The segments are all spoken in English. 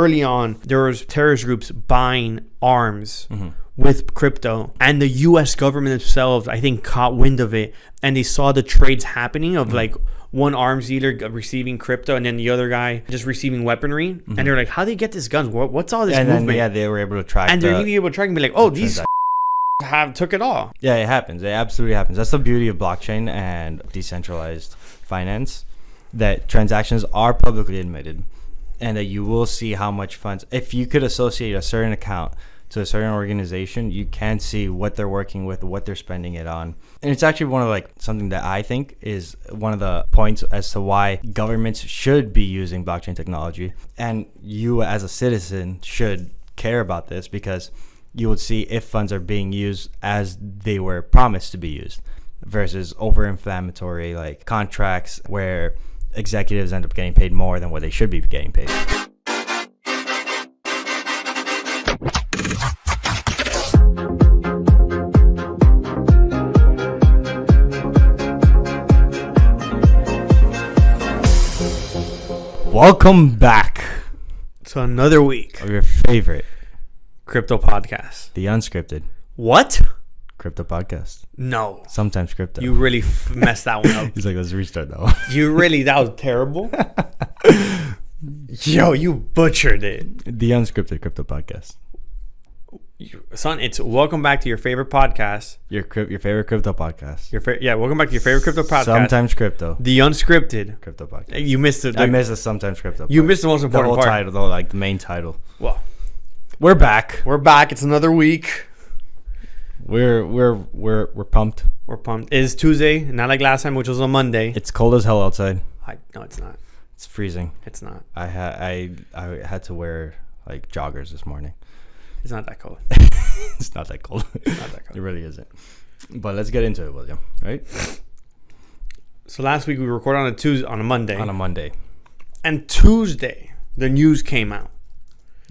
early on, there was terrorist groups buying arms with crypto, and the U.S. government themselves, I think, caught wind of it, and they saw the trades happening of like one arms dealer receiving crypto and then the other guy just receiving weaponry, and they're like, how do they get these guns? What's all this movement? Then, they were able to track, and they're able to track and be like, oh, these took it all. Yeah, it happens. It absolutely happens. That's the beauty of blockchain and decentralized finance, that transactions are publicly admitted, and that you will see how much funds. If you could associate a certain account to a certain organization, you can see what they're working with, what they're spending it on. And it's actually one of like something that I think is one of the points as to why governments should be using blockchain technology, and you as a citizen should care about this, because you would see if funds are being used as they were promised to be used, versus over-inflammatory like contracts where executives end up getting paid more than what they should be getting paid. Welcome back to another week of your favorite crypto podcast, the Unscripted What? Crypto Podcast. No. Sometimes Crypto. You really messed that one up. He's like, let's restart that one. That was terrible. Yo, you butchered it. The Unscripted Crypto Podcast. Son, it's welcome back to your favorite podcast. Your favorite crypto podcast. Welcome back to your favorite crypto podcast. Sometimes Crypto. The Unscripted Crypto Podcast. You missed it. I missed the Sometimes Crypto. You missed the most important part. The whole title, like the main title. Well, we're back. We're back. It's another week. We're pumped. We're pumped. It is Tuesday, not like last time, which was on Monday. It's cold as hell outside. No, it's not. It's freezing. It's not. I had to wear like joggers this morning. It's not that cold. It's not that cold. It's not that cold. It really isn't. But let's get into it, William. Right? So last week we recorded on a Monday. On a Monday. And Tuesday, the news came out.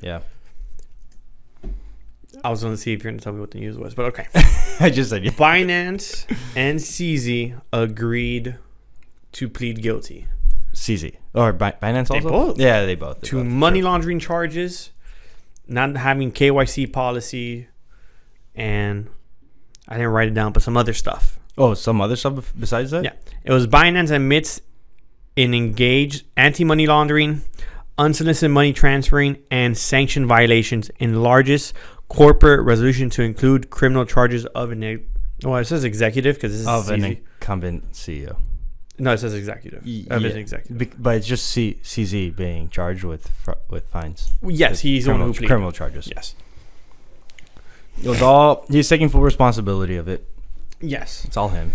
Yeah. I was going to see if you're going to tell me what the news was, but okay. I just said yeah. Binance and CZ agreed to plead guilty. CZ. Or Binance also? They both. Yeah, they both. To money laundering charges, not having KYC policy, and I didn't write it down, but some other stuff. Oh, some other stuff besides that? Yeah. It was Binance admits in engaged anti-money laundering, unsolicited money transferring, and sanction violations in largest corporate resolution to include criminal charges of it says executive because this is of CZ. an incumbent CEO. No, it says executive. Of his executive. But it's just CZ being charged with fines. Yes, he's the one who pleaded. Criminal charges. Yes. It was all, he's taking full responsibility of it. Yes. It's all him.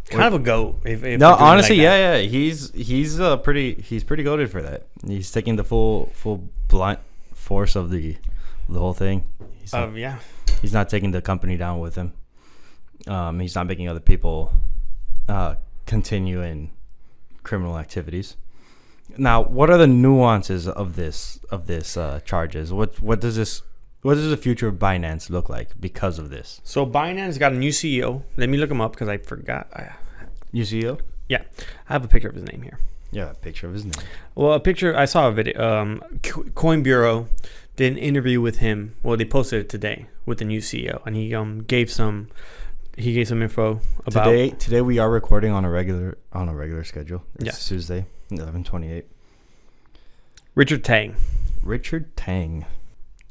Kind of a goat. No, honestly, yeah. He's pretty goated for that. He's taking the full blunt force of the whole thing. He's not taking the company down with him. He's not making other people continue in criminal activities. Now, what are the nuances of this charges? What does the future of Binance look like because of this? So Binance got a new CEO. Let me look him up because I forgot. New CEO? Yeah, I have a picture of his name here. Yeah, a picture of his name. Well, I saw a video. Coin Bureau did an interview with him. Well, they posted it today with the new CEO, and he gave some info about today. We are recording on a regular schedule. It's Tuesday, 11/28. Richard Tang.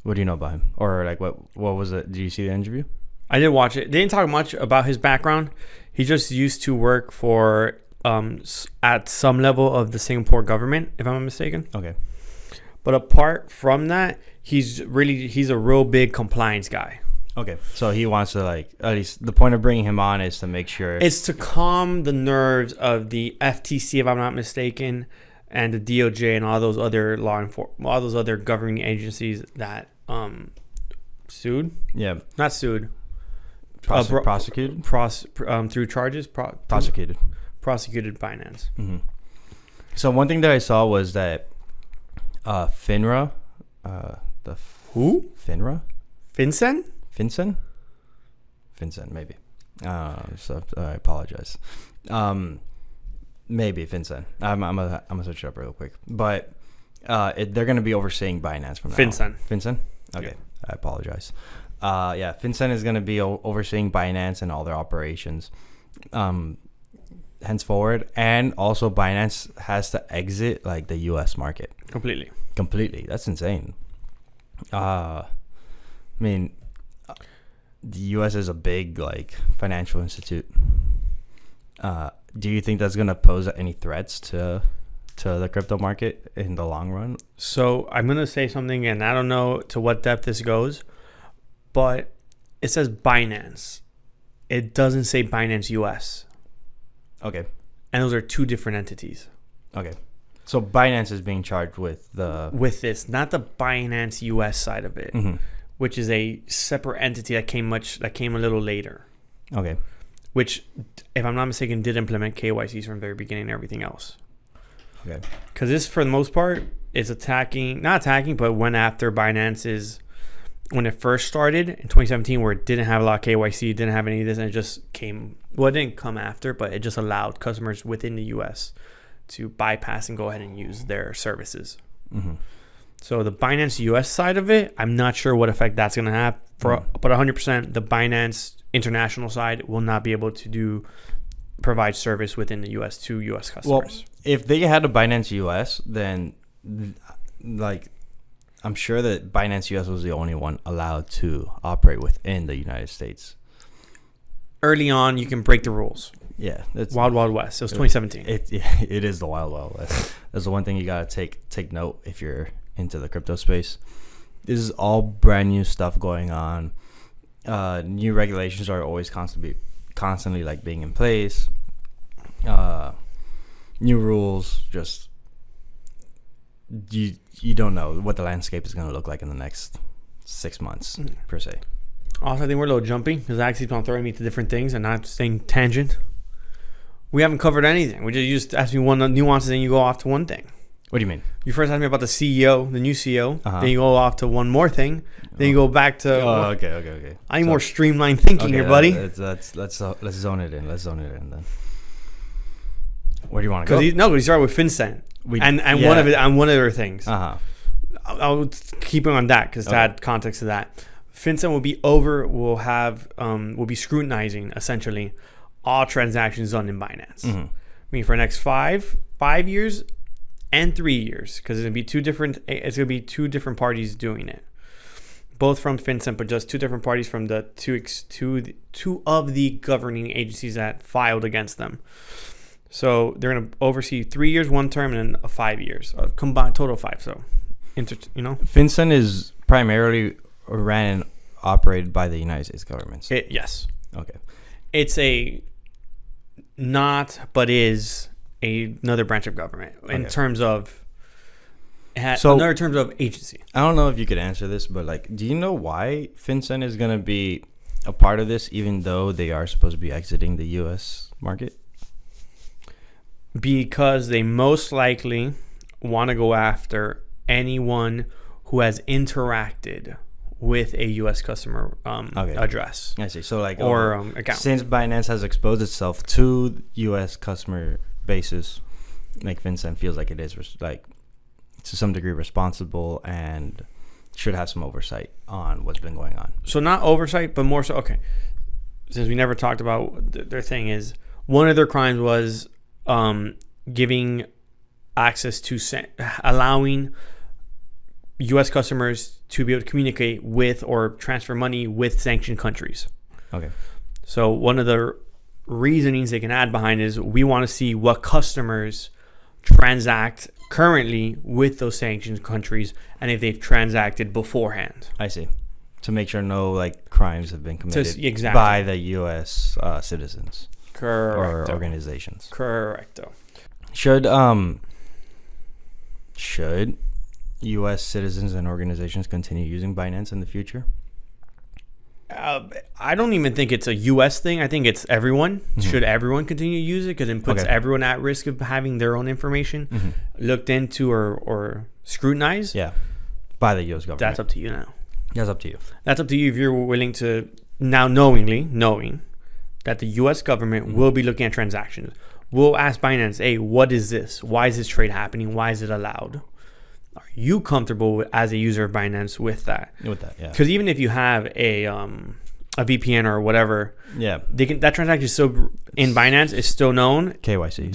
What do you know about him? Or like what was it? Did you see the interview? I did watch it. They didn't talk much about his background. He just used to work for at some level of the Singapore government, if I'm not mistaken. Okay. But apart from that, he's a real big compliance guy. Okay. So he wants to at least the point of bringing him on is to make sure it's to calm the nerves of the FTC, if I'm not mistaken, and the DOJ and all those other all those other governing agencies that sued. Yeah. Not sued. Prosecuted? Through charges. Prosecuted. Prosecuted Binance. Mm-hmm. So one thing that I saw was that FINRA. Who? FINRA? FinCEN? FinCEN, maybe. So I apologize. Maybe FinCEN. I'm gonna search it up real quick. But They're going to be overseeing Binance from now FinCEN. on. FinCEN? Okay. Yeah. I apologize. FinCEN is going to be overseeing Binance and all their operations henceforward. And also Binance has to exit like the U.S. market. Completely. That's insane. I mean, the U.S. is a big like financial institute. Do you think that's going to pose any threats to the crypto market in the long run? So I'm going to say something, and I don't know to what depth this goes, but it says Binance. It doesn't say Binance US. Okay. And those are two different entities. Okay. So Binance is being charged with this, not the Binance US side of it, which is a separate entity that came a little later. Okay. Which, if I'm not mistaken, did implement KYCs from the very beginning and everything else. Okay. Because this, for the most part, is not attacking, but went after Binance's, when it first started in 2017, where it didn't have a lot of KYC, didn't have any of this, and it just it didn't come after, but it just allowed customers within the US to bypass and go ahead and use their services. So the Binance US side of it, I'm not sure what effect that's going to have. But 100%, the Binance international side will not be able to provide service within the US to US customers. Well, if they had a Binance US, then like I'm sure that Binance US was the only one allowed to operate within the United States. Early on, you can break the rules. Yeah, it's Wild Wild West. It was 2017. It is the Wild Wild West. That's the one thing you gotta take note if you're into the crypto space. This is all brand new stuff going on. New regulations are always constantly like being in place. New rules. Just you don't know what the landscape is going to look like in the next 6 months per se. Also, I think we're a little jumpy because I keeps on throwing me to different things and not staying tangent. We haven't covered anything. You just asked me one nuances and you go off to one thing. What do you mean? You first asked me about the CEO, the new CEO. Then you go off to one more thing. Then you go back to. Okay. I need more streamlined thinking here, buddy. Let's zone it in. Let's zone it in then. Where do you want to go? Because he started with FinCEN one of their things. I'll keep it on that because to add context to that. FinCEN will be scrutinizing essentially all transactions done in Binance. I mean, for the next 5 years and 3 years, because it's gonna be two different parties doing it, both from FinCEN, but just two different parties from the two of the governing agencies that filed against them. So they're gonna oversee 3 years, one term, and then 5 years, combined total 5. So, FinCEN is primarily ran and operated by the United States government. Yes. Okay. It's is another branch of government in terms of another terms of agency. I don't know if you could answer this, but like, do you know why FinCEN is going to be a part of this, even though they are supposed to be exiting the U.S. market? Because they most likely want to go after anyone who has interacted with a U.S. customer address. I see. So like, account. Since Binance has exposed itself to U.S. customer basis, like FinCEN feels like it is like to some degree responsible and should have some oversight on what's been going on. So not oversight, but more so. Okay, since we never talked about their thing, is one of their crimes was giving access to allowing U.S. customers to be able to communicate with or transfer money with sanctioned countries. Okay. So one of the reasonings they can add behind is we want to see what customers transact currently with those sanctioned countries and if they've transacted beforehand. I see. To make sure no like crimes have been committed by the U.S. Citizens. Correcto. Or organizations. Correcto. Should U.S. citizens and organizations continue using Binance in the future? I don't even think it's a U.S. thing. I think it's everyone. Should everyone continue to use it? Because it puts everyone at risk of having their own information looked into or scrutinized. Yeah, by the U.S. government. That's up to you now. That's up to you. That's up to you if you're willing to now knowing that the U.S. government will be looking at transactions. We'll ask Binance, hey, what is this? Why is this trade happening? Why is it allowed? Are you comfortable as a user of Binance with that? With that, yeah. Because even if you have a VPN or whatever, Yeah. that transaction is still in Binance is still known. KYC.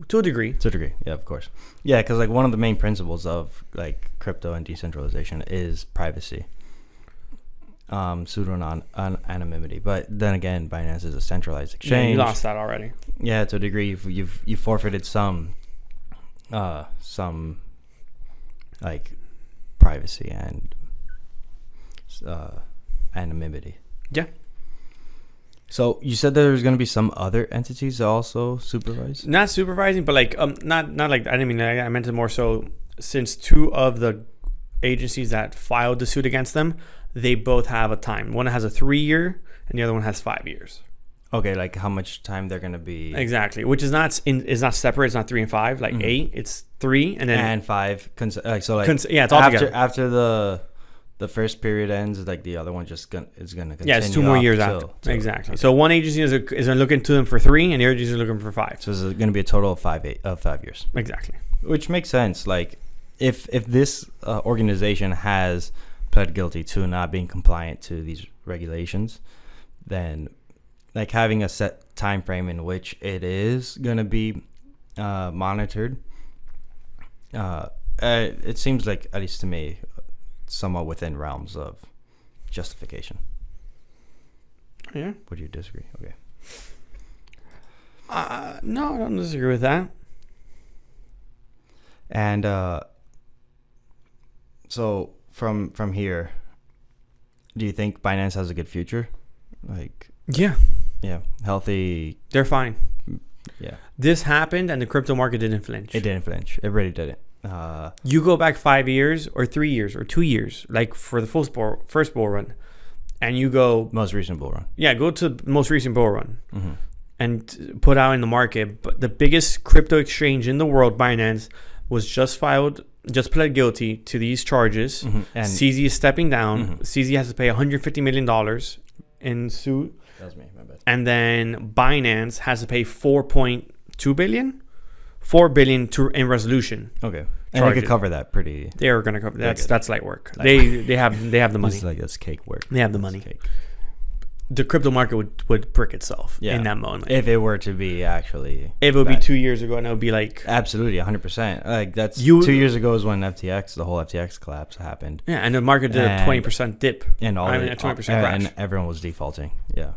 To a degree. To a degrry, yeah, of course. Yeah, because like one of the main principles of like crypto and decentralization is privacy, pseudo-anonymity. But then again, Binance is a centralized exchange. Yeah, you lost that already. Yeah, to a degree, you've forfeited some like privacy and anonymity. Yeah. So you said there's going to be some other entities that also supervise? Not supervising, but like not like I didn't mean that. I meant it more so since two of the agencies that filed the suit against them, they both have a time. One has a 3-year and the other one has 5 years. Okay, like how much time they're going to be? Exactly, which is not separate. It's not 3 and 5 like 8. It's 3 and then 5. It's all together. After the first period ends, like the other one is gonna continue. Yeah, it's 2 more years after. Exactly. Okay. So one agency is looking to them for 3, and the other agency is looking for 5. So it's going to be a total of 5 years. Exactly. Which makes sense. Like if this organization has pled guilty to not being compliant to these regulations, then like having a set time frame in which it is going to be monitored, it seems like, at least to me, somewhat within realms of justification. Yeah. Would you disagree? Okay. No, I don't disagree with that. And so from here, do you think Binance has a good future? Like, yeah, healthy. They're fine. Yeah. This happened and the crypto market didn't flinch. It didn't flinch. It really didn't. You go back 5 years or 3 years or 2 years, like for the first bull run, and you go most recent bull run. Yeah, go to the most recent bull run and put out in the market. But the biggest crypto exchange in the world, Binance, was just pled guilty to these charges. And CZ is stepping down. CZ has to pay $150 million in suit. That's me, my bad. And then Binance has to pay $4.2 billion. $4 billion in resolution. Okay, and they could cover that pretty. They are going to cover that's light work. They have the money. It's like that's cake work. They have the money. Cake. The crypto market would brick itself in that moment. If it were to be actually, if it would be 2 years ago, and it would be like absolutely 100%. Like that's 2 years ago is when the whole FTX collapse happened. Yeah, and the market did a 20% dip, and a 20% crash, and everyone was defaulting. Yeah,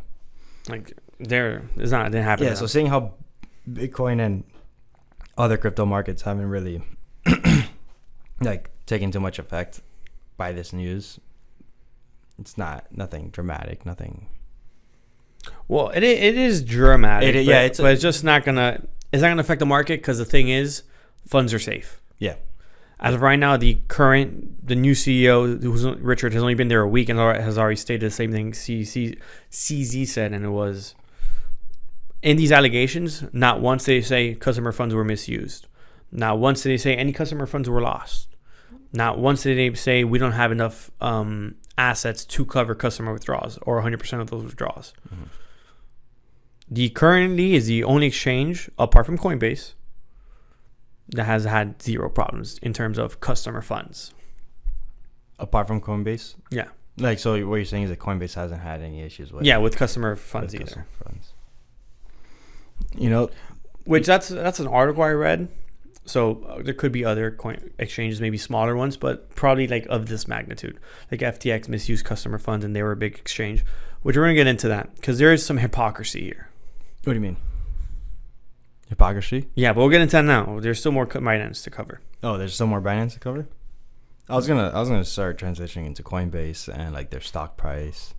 like it didn't happen. Yeah, so seeing how Bitcoin and other crypto markets haven't really like taken too much effect by this news. It's nothing dramatic, nothing. Well, it is dramatic. But it's just not gonna affect the market because the thing is, funds are safe. Yeah. As of right now, the new CEO, Richard, has only been there a week and has already stated the same thing CZ said, and it was, in these allegations, not once did they say customer funds were misused. Not once did they say any customer funds were lost. Not once did they say we don't have enough assets to cover customer withdrawals or 100% of those withdrawals. The currently is the only exchange, apart from Coinbase, that has had zero problems in terms of customer funds. Apart from Coinbase? Yeah. Like, so what you're saying is that Coinbase hasn't had any issues with with customer funds either. Customer funds. You know, which that's an article I read. So there could be other coin exchanges, maybe smaller ones, but probably like of this magnitude. Like FTX misused customer funds and they were a big exchange, which we're going to get into that because there is some hypocrisy here. What do you mean? Hypocrisy? Yeah, but we'll get into that now. There's still more Binance to cover. Oh, there's still more Binance to cover? I was gonna start transitioning into Coinbase and like their stock price,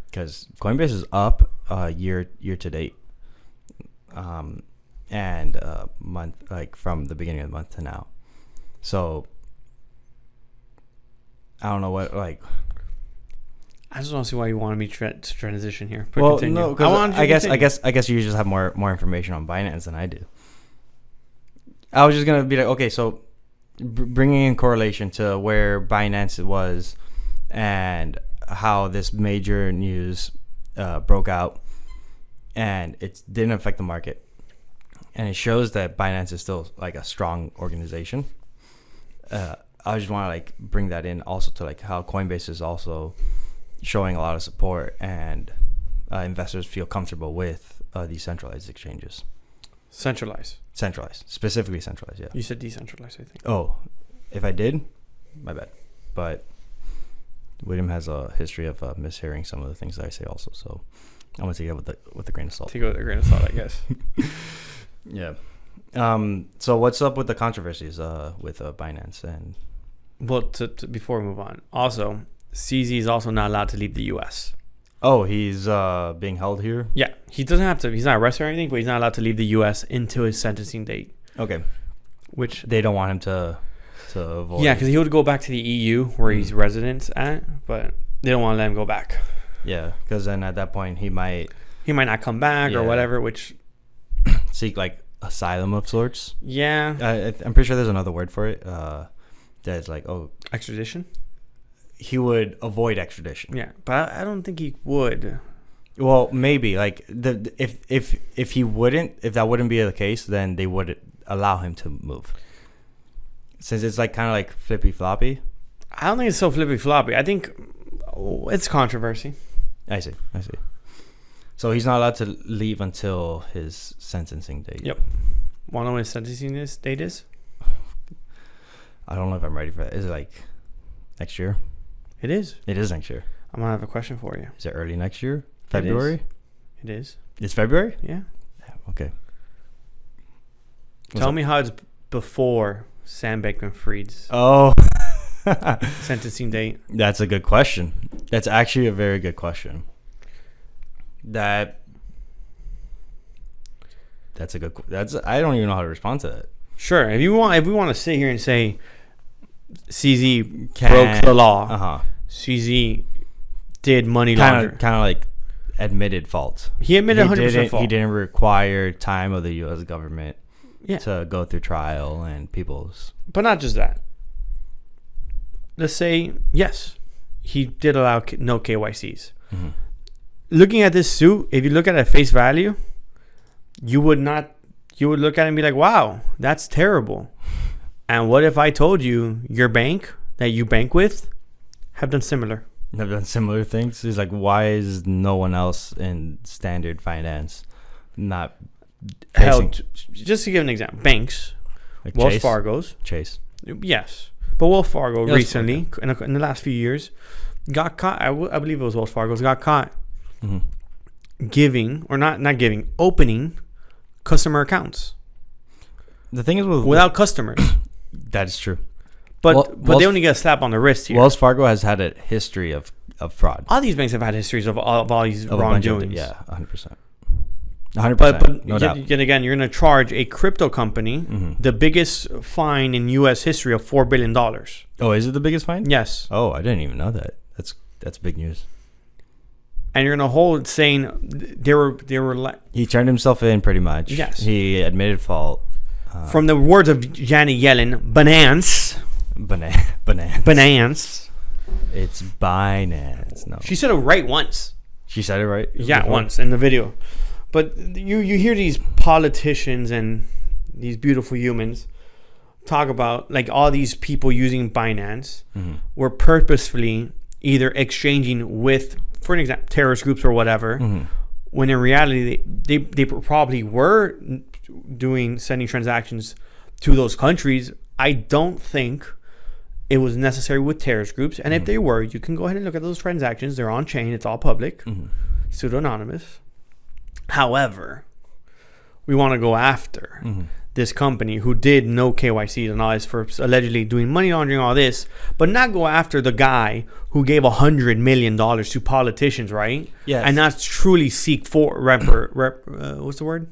because Coinbase is up year to date. And month, like from the beginning of the month to now. So I don't know what, like, I just want to see why you wanted me to transition here. But well, continue. No, because I guess you just have more information on Binance than I do. I was just gonna be like, okay, so bringing in correlation to where Binance was and how this major news broke out, and it didn't affect the market. And it shows that Binance is still like a strong organization. I just want to like bring that in also to like how Coinbase is also showing a lot of support and investors feel comfortable with decentralized exchanges. Centralized, specifically centralized. Yeah. You said decentralized, I think. Oh, if I did, my bad. But William has a history of mishearing some of the things that I say also, so I'm gonna take it with a grain of salt. Take it with a grain of salt, I guess. Yeah. So what's up with the controversies with Binance and? Well, before we move on, also CZ is also not allowed to leave the U.S. Oh, he's being held here? Yeah, he doesn't have to. He's not arrested or anything, but he's not allowed to leave the U.S. until his sentencing date. Okay. Which they don't want him to avoid. Yeah, because he would go back to the EU where he's resident at, but they don't want to let him go back. Yeah, because then at that point he might not come back or whatever, which seek like asylum of sorts. Yeah, I'm pretty sure there's another word for it. That's like extradition. He would avoid extradition. Yeah, but I don't think he would. Well, maybe like if he wouldn't, if that wouldn't be the case, then they would allow him to move. Since it's like kind of like flippy floppy. I don't think it's so flippy floppy. I think it's controversy. I see. So he's not allowed to leave until his sentencing date. Yep. Want to know when his sentencing date is? I don't know if I'm ready for that. Is it like next year? It is. It is next year. I'm going to have a question for you. Is it early next year? February? It is. It's February? Yeah. Okay. Tell me how it's before Sam Bankman-Fried's sentencing date. That's a good question. That's actually a very good question. That's a good. I don't even know how to respond to that. Sure, if we want to sit here and say CZ broke the law, CZ did money laundering, kind of like admitted fault. He admitted 100% fault. He didn't require time of the U.S. government to go through trial and people's. But not just that. Let's say yes, he did allow no KYCs. Mm-hmm. Looking at this suit, if you look at it at face value, you would look at it and be like, wow, that's terrible. And what if I told you your bank that you bank with have done similar things? He's like, why is no one else in standard finance not held? Just to give an example, banks, like Wells Fargo's. Chase. Yes. But Wells Fargo recently, in the last few years, got caught. I believe it was Wells Fargo's got caught giving, or not giving, opening customer accounts. The thing is without customers. That is true. But they only get a slap on the wrist here. Wells Fargo has had a history of fraud. All these banks have had histories of all these wrongdoings. Yeah, 100%. 100%. But no doubt. Yet again, you're going to charge a crypto company the biggest fine in U.S. history of $4 billion. Oh, is it the biggest fine? Yes. Oh, I didn't even know that. That's big news. And you're going to hold saying they were he turned himself in pretty much. Yes. He admitted fault. From the words of Janet Yellen, Binance. Binance. It's Binance. No. She said it right once. She said it right? Yeah, once in the video. But you hear these politicians and these beautiful humans talk about like all these people using Binance were purposefully either exchanging with, for an example, terrorist groups or whatever, when in reality they probably were sending transactions to those countries. I don't think it was necessary with terrorist groups. And if they were, you can go ahead and look at those transactions. They're on chain. It's all public, pseudo-anonymous. However, we want to go after this company who did no KYC and all this for allegedly doing money laundering, all this, but not go after the guy who gave $100 million to politicians, right? Yes. And not truly seek for what's the word?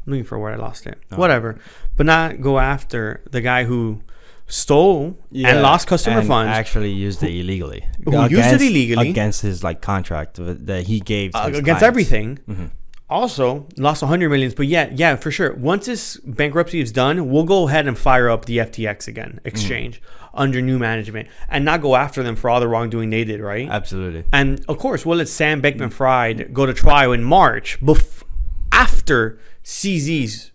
I'm looking for a word. I lost it. Oh. Whatever. But not go after the guy who stole and lost customer funds. Actually used it illegally. Who used it illegally. Against his like contract that he gave to his against clients. Everything. Also lost 100 millions. But yeah, for sure. Once this bankruptcy is done, we'll go ahead and fire up the FTX again, exchange, under new management, and not go after them for all the wrongdoing they did, right? Absolutely. And of course, we'll let Sam Bankman-Fried go to trial in March after CZ's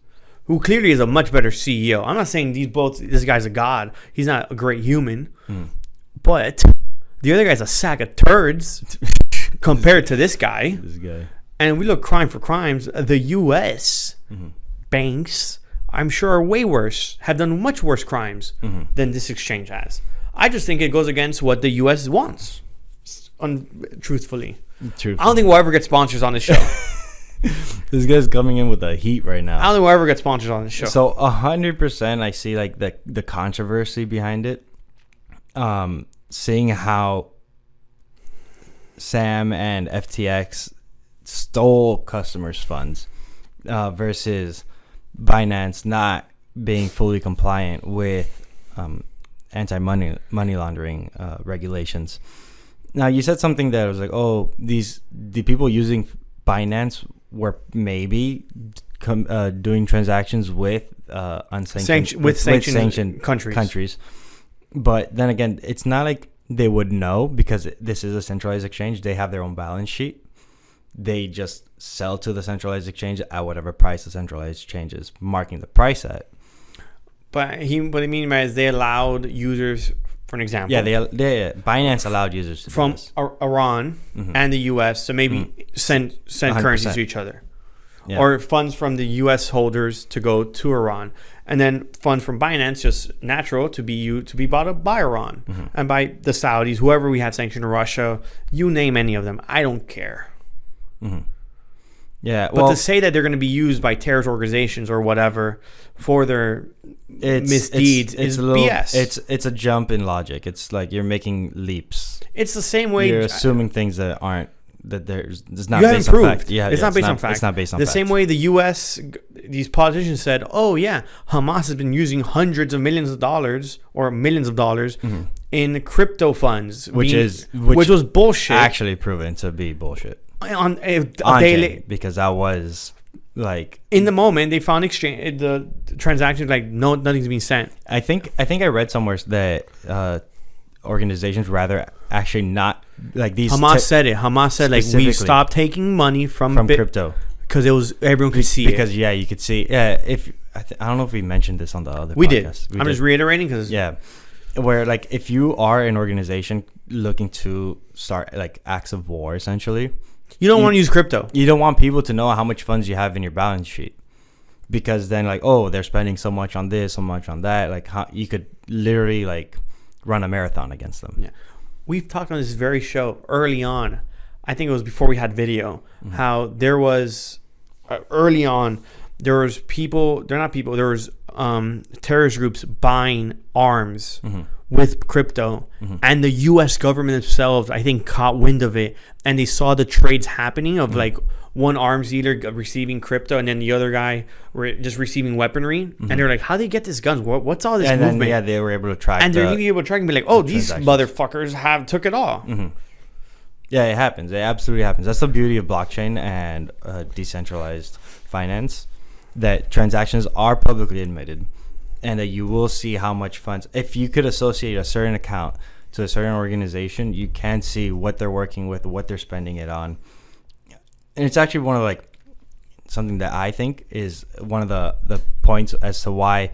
who clearly is a much better CEO. I'm not saying this guy's a god. He's not a great human. But the other guy's a sack of turds compared to this guy. This guy. And we look crime for crimes. The U.S. banks, I'm sure, are way worse, have done much worse crimes than this exchange has. I just think it goes against what the U.S. wants, truthfully. I don't think we'll ever get sponsors on this show. This guy's coming in with the heat right now. I don't think we'll ever get sponsors on this show. So 100% I see like the controversy behind it. Seeing how Sam and FTX stole customers' funds versus Binance not being fully compliant with anti-money laundering regulations. Now, you said something that was like, oh, the people using Binance were maybe doing transactions with sanctioned countries. But then again, it's not like they would know because this is a centralized exchange. They have their own balance sheet. They just sell to the centralized exchange at whatever price the centralized exchange is marking the price at. But what I mean by is they allowed users, for an example. Yeah, Binance allowed users to from do this. Iran and the U.S. to maybe send currencies to each other. Yeah. Or funds from the U.S. holders to go to Iran. And then funds from Binance, just natural, to be bought up by Iran and by the Saudis, whoever we had sanctioned, Russia, you name any of them. I don't care. Yeah, but to say that they're going to be used by terrorist organizations or whatever for their misdeeds is BS. It's a jump in logic. It's like you're making leaps. It's the same way you're assuming things that aren't. That there's not you based on fact. Yeah, it's not based on fact. It's not based on the fact. Same way the U.S. these politicians said, "Oh yeah, Hamas has been using hundreds of millions of dollars or millions of dollars in crypto funds, which was bullshit. Actually proven to be bullshit on daily, because that was like in the moment they found the transactions like nothing's being sent. I think I read somewhere that organizations rather actually not like these. Hamas said like we stopped taking money from crypto because it was everyone could see because you could see if I don't know if we mentioned this on the other podcast. I'm just reiterating because where like if you are an organization looking to start like acts of war, essentially you don't want to use crypto. You don't want people to know how much funds you have in your balance sheet, because then like, oh, they're spending so much on this, so much on that, like you could literally like run a marathon against them. Yeah, we've talked on this very show early on. I think it was before we had video. How there was early on, there was terrorist groups buying arms with crypto, and the U.S. government themselves, I think, caught wind of it, and they saw the trades happening of like one arms dealer receiving crypto and then the other guy just receiving weaponry, and they're like, how do they get these guns? What's all this movement? Then, they were able to track, and they're able to track and be like, oh, these motherfuckers took it all. Yeah, it happens. It absolutely happens. That's the beauty of blockchain and decentralized finance, that transactions are publicly admitted, and that you will see how much funds. If you could associate a certain account to a certain organization, you can see what they're working with, what they're spending it on. And it's actually one of like something that I think is one of the points as to why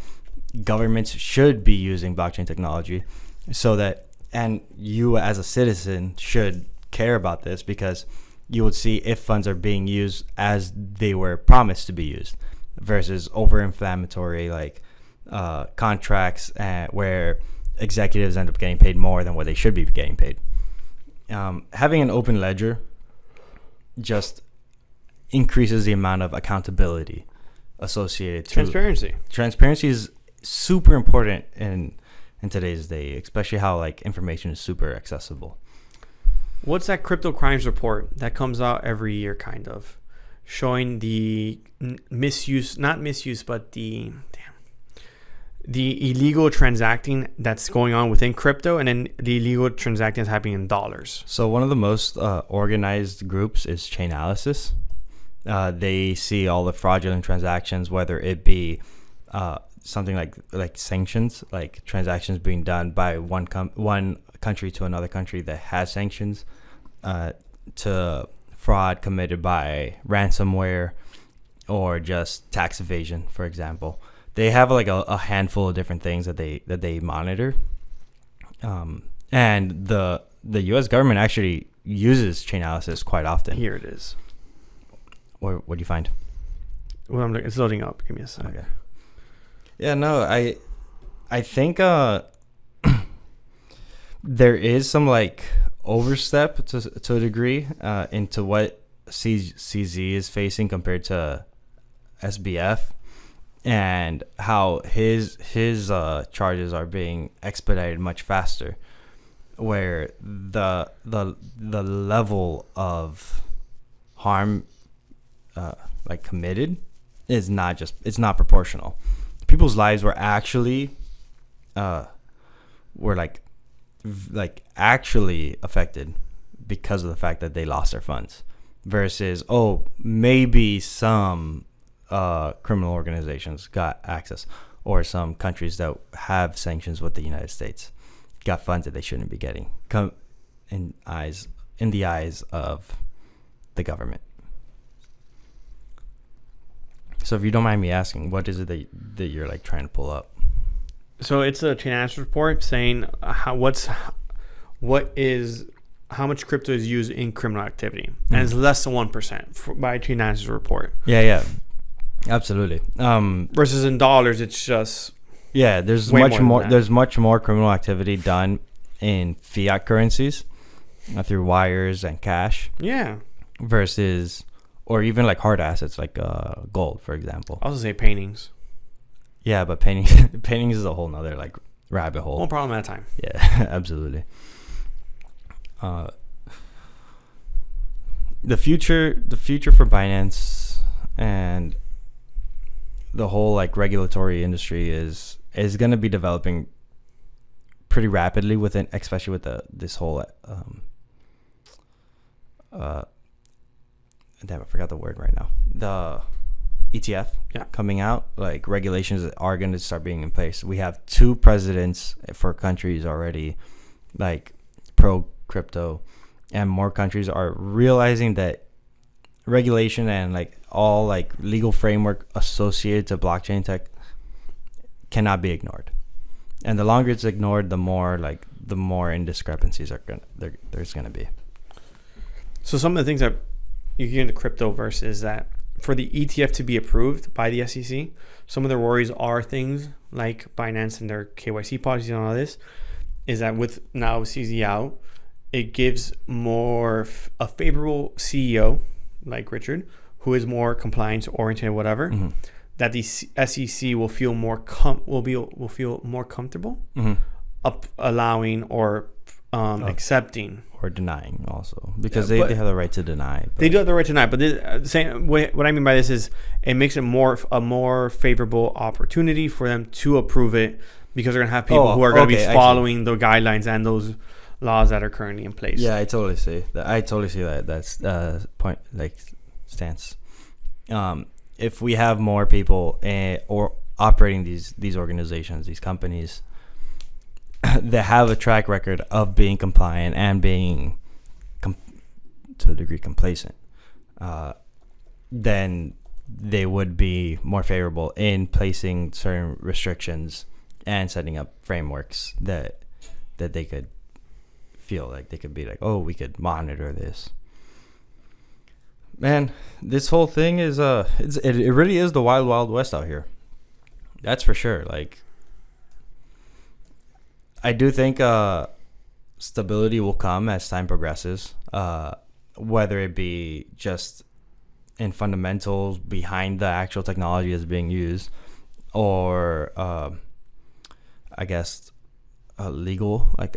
governments should be using blockchain technology, so that, and you as a citizen should care about this, because you would see if funds are being used as they were promised to be used versus over-inflammatory like contracts where executives end up getting paid more than what they should be getting paid. Having an open ledger just increases the amount of accountability associated to transparency. Transparency is super important in today's day, especially how like information is super accessible. What's that crypto crimes report that comes out every year, kind of showing the not misuse, but the illegal transacting that's going on within crypto, and then the illegal transacting is happening in dollars. So one of the most organized groups is Chainalysis. They see all the fraudulent transactions, whether it be something like sanctions, like transactions being done by one country to another country that has sanctions, to fraud committed by ransomware, or just tax evasion, for example. They have like a handful of different things that they monitor. And the U.S. government actually uses chain analysis quite often. Here it is. What do you find? Well, it's loading up. Give me a second. Okay. Yeah, no, I think there is some like overstep to a degree into what CZ is facing compared to SBF, and how his charges are being expedited much faster, where the level of harm like committed is not just, it's not proportional. People's lives were actually actually affected because of the fact that they lost their funds, versus maybe some criminal organizations got access, or some countries that have sanctions with the United States got funds that they shouldn't be getting, come in the eyes of the government. So if you don't mind me asking, what is it that you're like trying to pull up? So it's a chain analysis report saying how much crypto is used in criminal activity, and it's less than 1% by chain analysis report. Yeah, absolutely. Versus in dollars, it's just there's much more. There's much more criminal activity done in fiat currencies through wires and cash. Yeah. Versus, or even like hard assets like gold, for example. I was gonna say paintings. Yeah, but paintings is a whole nother like rabbit hole. One problem at a time. Yeah, absolutely. The future for Binance and the whole like regulatory industry is going to be developing pretty rapidly within, especially with this whole damn, I forgot the word right now. The ETF coming out, like regulations are going to start being in place. We have 2 presidents for countries already, like pro crypto, and more countries are realizing that regulation and like all like legal framework associated to blockchain tech cannot be ignored. And the longer it's ignored, the more indiscrepancies there's going to be. So some of the things that you hear in the cryptoverse is that for the ETF to be approved by the SEC, some of their worries are things like Binance and their KYC policies and all this, is that with now CZ out, it gives more a favorable CEO like Richard, who is more compliance oriented, whatever, that the SEC will feel more will feel more comfortable allowing or accepting or denying also, because they have the right to deny. They do have the right to deny, but what I mean by this is it makes it a more favorable opportunity for them to approve it, because they're gonna have people who are gonna be following the guidelines and those laws that are currently in place. Yeah, I totally see that. That's point, like, stance. If we have more people or operating these organizations, these companies that have a track record of being compliant and being to a degree complacent, then they would be more favorable in placing certain restrictions and setting up frameworks that they could feel like they could be like, we could monitor this. Man, this whole thing is it really is the wild, wild west out here. That's for sure. Like, I do think stability will come as time progresses, whether it be just in fundamentals behind the actual technology that's being used, or I guess legal, like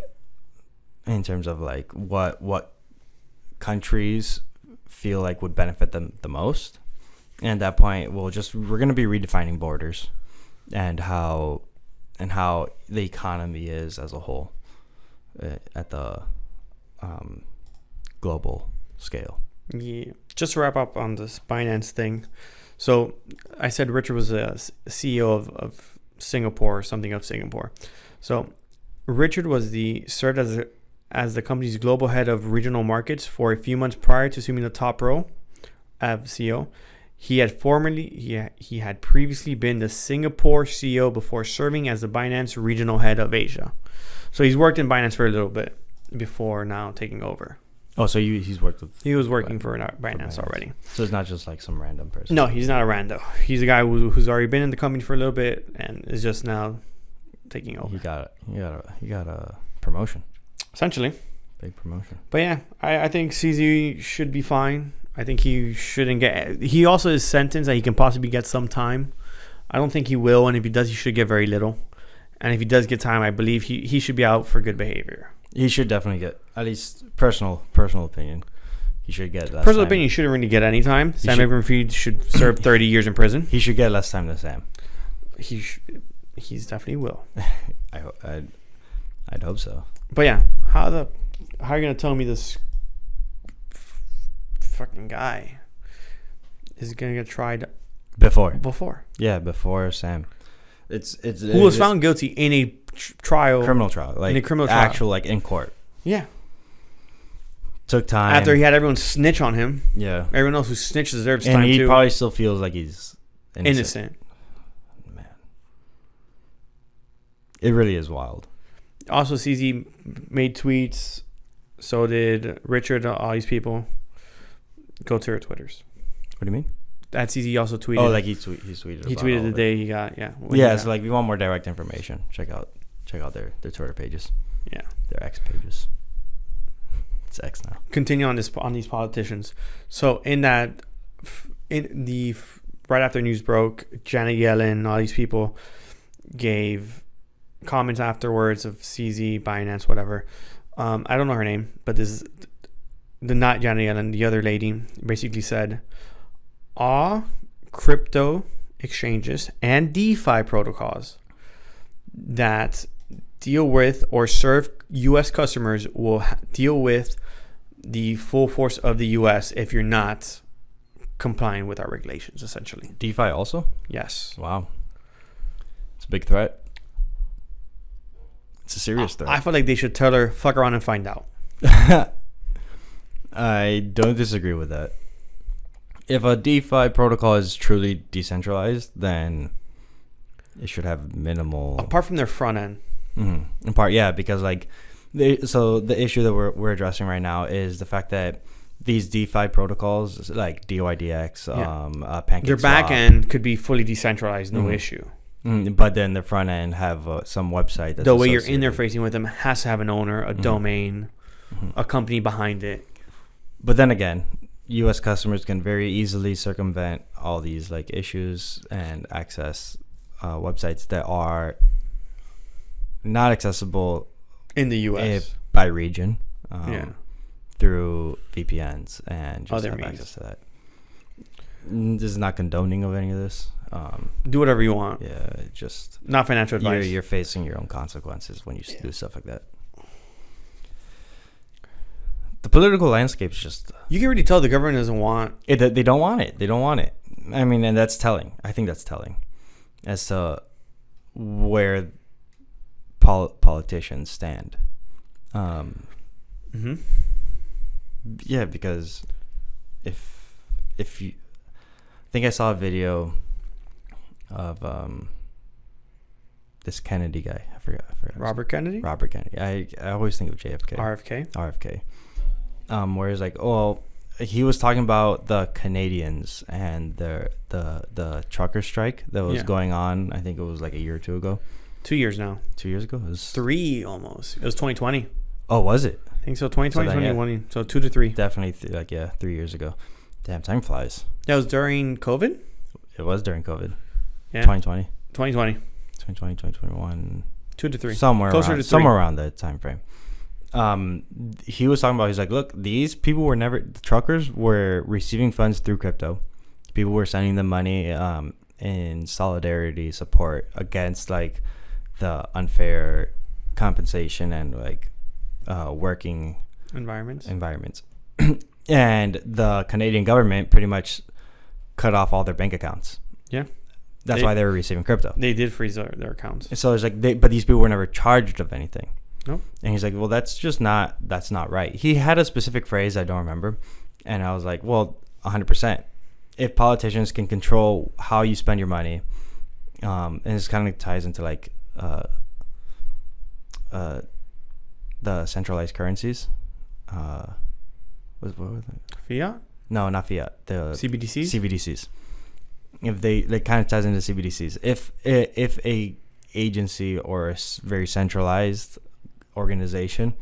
in terms of like what countries feel like would benefit them the most. And at that point, we're going to be redefining borders and how the economy is as a whole at the global scale. Yeah. Just to wrap up on this Binance thing. So I said Richard was a CEO of Singapore or something of Singapore. So Richard served as the company's global head of regional markets for a few months prior to assuming the top role of CEO. He had previously been the Singapore CEO before serving as the Binance regional head of Asia. So he's worked in Binance for a little bit before now taking over. Oh, so he's worked with... He was working for Binance already. So it's not just like some random person. No, he's not a rando. He's a guy who's already been in the company for a little bit and is just now taking over. He got a promotion. Essentially. Big promotion. But yeah, I think CZ should be fine. I think he shouldn't get... He also is sentenced that he can possibly get some time. I don't think he will, and if he does, he should get very little. And if he does get time, I believe he should be out for good behavior. He should definitely get, at least personal opinion, he should get less Personal time. opinion, he shouldn't really get any time. Sam Abraham-Fried should serve 30 years in prison. He should get less time than Sam. He's definitely will. I'd hope so. But yeah, how are you going to tell me this fucking guy is going to get tried before? Yeah, before Sam. Who was found guilty in a criminal trial, actual, like, in court. Yeah, took time after he had everyone snitch on him. Yeah, everyone else who snitches deserves and time too. And he probably still feels like he's innocent. Man, it really is wild. Also, CZ made tweets. So did Richard. All these people. Go to her Twitters. What do you mean? That CZ also tweeted. Oh, like he tweeted. He tweeted the day he got. Yeah. So like, if you want more direct information, check out their Twitter pages. Yeah. Their X pages. It's X now. Continue on these politicians. So right after news broke, Janet Yellen, all these people gave comments afterwards of CZ, Binance, whatever. I don't know her name, but this is not Janet Yellen. The other lady basically said, all crypto exchanges and DeFi protocols that deal with or serve U.S. customers will deal with the full force of the U.S. if you're not complying with our regulations, essentially. DeFi also? Yes. Wow. It's a big threat. It's a serious threat. I feel like they should tell her, fuck around and find out. I don't disagree with that. If a DeFi protocol is truly decentralized, then it should have minimal... Apart from their front end. Mm-hmm. In part, yeah, because like... So the issue that we're addressing right now is the fact that these DeFi protocols, like DYDX, PancakeSwap... Their back end could be fully decentralized, no issue. But then the front end have some website that's the way you're interfacing with them has to have an owner, a domain, a company behind it. But then again, U.S. customers can very easily circumvent all these like issues and access websites that are not accessible in the U.S. by region through VPNs and just other have means. access to that. This is not condoning of any of this. Do whatever you want. Yeah, just not financial advice. You're facing your own consequences when you do stuff like that. The political landscape is just... You can really tell the government doesn't want... They don't want it. They don't want it. I mean, and that's telling. I think that's telling as to where politicians stand. Yeah, because if you... I think I saw a video of this Kennedy guy. I forgot. Robert Kennedy? Robert Kennedy. I always think of JFK. RFK. Where he's like, he was talking about the Canadians and the trucker strike that was going on. I think it was like a year or two ago. 2 years now. 2 years ago? It was 3 almost. It was 2020. Oh, was it? I think so. 2020, 2021. So 2 to 3. Definitely 3 years ago. Damn, time flies. That was during COVID? It was during COVID. Yeah. 2020. 2021. 2 to 3. Somewhere around that time frame. He was talking about, he's like, look, these people were never, the truckers were receiving funds through crypto. People were sending them money in solidarity support against like the unfair compensation and like working environments. And the Canadian government pretty much cut off all their bank accounts. Yeah. That's why they were receiving crypto. They did freeze their accounts. So it's like, but these people were never charged of anything. Nope. And he's like, well, that's not right. He had a specific phrase I don't remember. And I was like, well, 100%. if politicians can control how you spend your money, and this kind of ties into like the centralized currencies. What was it? Fiat? No, not fiat. The CBDCs? CBDCs. If they kind of ties into CBDCs. If a agency or a very centralized organization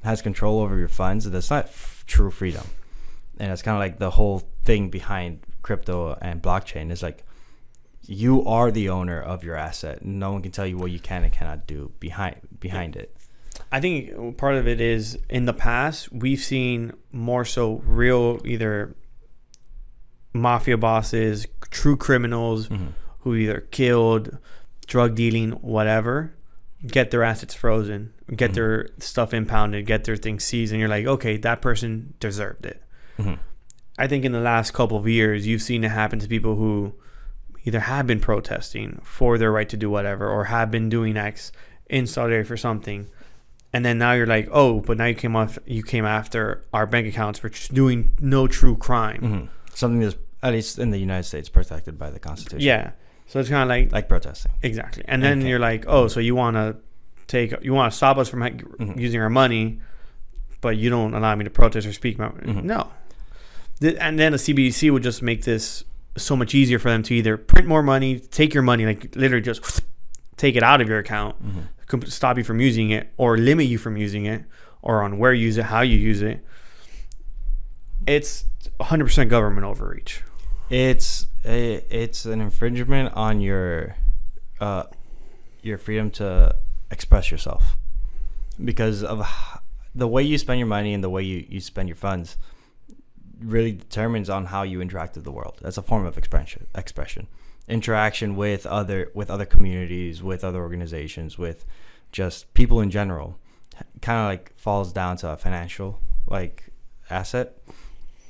has control over your funds, that's not true freedom. And it's kind of like the whole thing behind crypto and blockchain is like, you are the owner of your asset. No one can tell you what you can and cannot do behind it. I think part of it is in the past, we've seen more so real either mafia bosses, true criminals who either killed, drug dealing, whatever, get their assets frozen, get their stuff impounded, get their things seized. And you're like, okay, that person deserved it. I think in the last couple of years, you've seen it happen to people who either have been protesting for their right to do whatever or have been doing X in solidarity for something. And then now you're like, oh, but now you came after our bank accounts for doing no true crime. Something that's, at least in the United States, protected by the Constitution. Yeah. So it's kind of like protesting. Exactly. And then you're like, oh, so you want to stop us from using our money, but you don't allow me to protest or speak. No. And then a CBDC would just make this so much easier for them to either print more money, take your money, like literally just take it out of your account, stop you from using it, or limit you from using it, or on where you use it, how you use it. It's 100% government overreach. It's an infringement on your freedom to express yourself, because of the way you spend your money and the way you spend your funds really determines on how you interact with the world. That's a form of expression. Interaction with other communities, with other organizations, with just people in general, kind of like falls down to a financial like asset.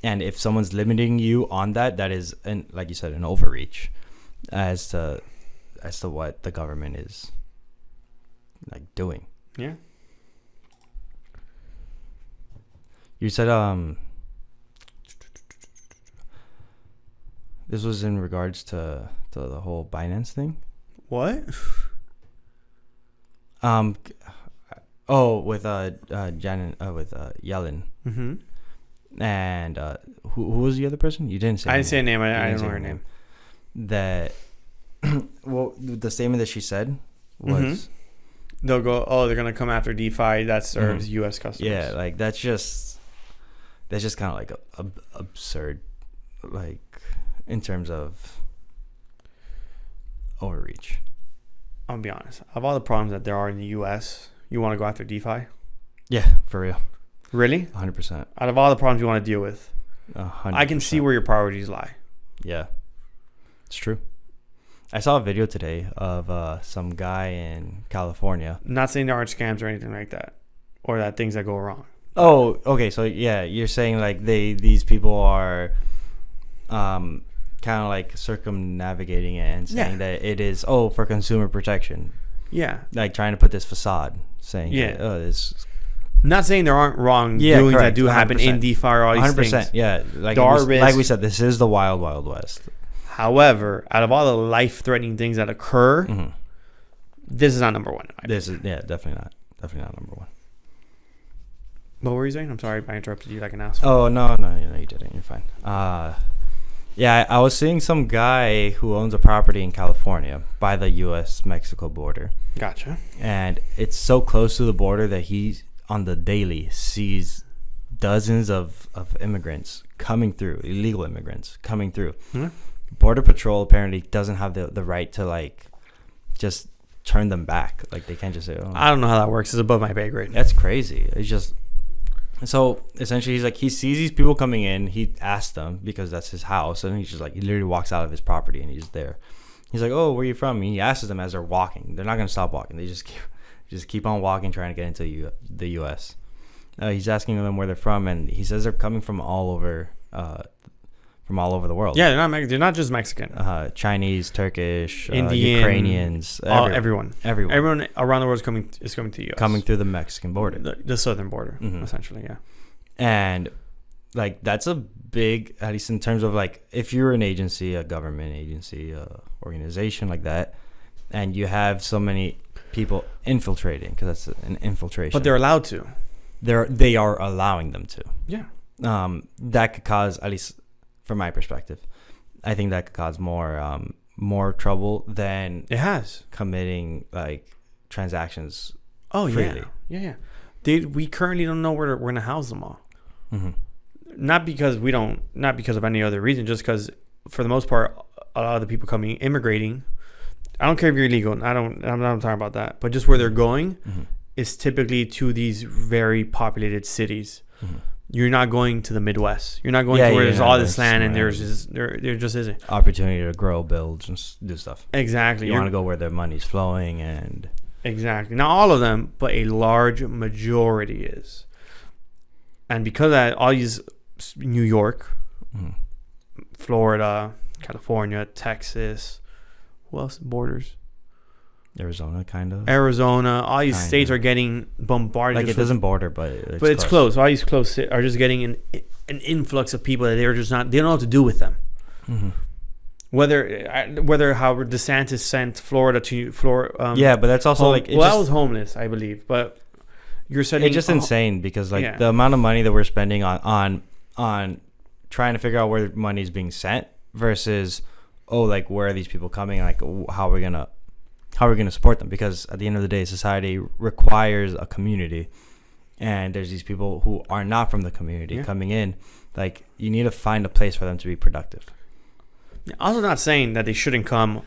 And if someone's limiting you on that is, like you said, an overreach as to what the government is like doing. Yeah. You said this was in regards to the whole Binance thing. What? With Yellen. And who was the other person? You didn't say. I didn't say a name. I didn't know her name. That well, the statement that she said was they'll go. Oh, they're gonna come after DeFi that serves U.S. customers. Yeah, like that's just kind of like absurd, like in terms of overreach. I'll be honest. Of all the problems that there are in the U.S., you want to go after DeFi? Yeah, for real. Really? 100%. Out of all the problems you want to deal with, 100%. I can see where your priorities lie. Yeah, it's true. I saw a video today of some guy in California. Not saying there aren't scams or anything like that, or that things that go wrong. Oh, okay. So yeah, you're saying like these people are kind of like circumnavigating it and saying that it is for consumer protection. Yeah. Like trying to put this facade saying this. Not saying there aren't wrongdoings that do happen 100%. In DeFi or all these 100%, things. Yeah. Like we said, this is the wild, wild west. However, out of all the life-threatening things that occur, this is not number one. Definitely not number one. What were you saying? I'm sorry, I interrupted you like an asshole. Oh no, you didn't. You're fine. Yeah, I was seeing some guy who owns a property in California by the U.S.-Mexico border. Gotcha. And it's so close to the border that he, on the daily, sees dozens of immigrants coming through, illegal immigrants coming through. Mm-hmm. Border Patrol apparently doesn't have the right to, like, just turn them back. Like, they can't just say, I don't know how that works. It's above my pay grade. That's crazy. It's just... So essentially, he's like, he sees these people coming in. He asks them because that's his house, and he's just like, he literally walks out of his property and he's there. He's like, "Oh, where are you from?" And he asks them as they're walking. They're not gonna stop walking. They just keep on walking, trying to get into the U.S. He's asking them where they're from, and he says they're coming from all over the world. Yeah, they're not just Mexican. Chinese, Turkish, Indian, Ukrainians, everyone around the world is coming to the U.S. Coming through the Mexican border, the southern border, essentially. Yeah, and like that's a big, at least in terms of like if you're an agency, a government agency, organization like that, and you have so many people infiltrating, because that's an infiltration. But they're allowed to. They are allowing them to. Yeah. That could cause, at least from my perspective, I think that could cause more trouble than it has committing like transactions. Oh freely. Yeah. We currently don't know where we're gonna house them all. Mm-hmm. Not because of any other reason, just because for the most part, a lot of the people immigrating, I don't care if you're illegal. I'm not talking about that, but just where they're going is typically to these very populated cities. Mm-hmm. You're not going to the Midwest. You're not going to where there's all this land and there just isn't opportunity to grow, build, and do stuff. Exactly. You want to go where the money's flowing and exactly. Not all of them, but a large majority is. And because of that, all these New York, Florida, California, Texas, who else? Borders. Arizona, kind of. All these states are getting bombarded. Like it doesn't border, but it's close. All these close are just getting an influx of people that they're just not. They don't know what to do with them. Mm-hmm. Whether how DeSantis sent Florida to Florida. Yeah, but that's also that was homeless, I believe. But you're sending. It's just insane because the amount of money that we're spending on trying to figure out where money is being sent versus where are these people coming? Like how are we gonna support them? Because at the end of the day, society requires a community, and there's these people who are not from the community coming in. Like you need to find a place for them to be productive. Also, not saying that they shouldn't come,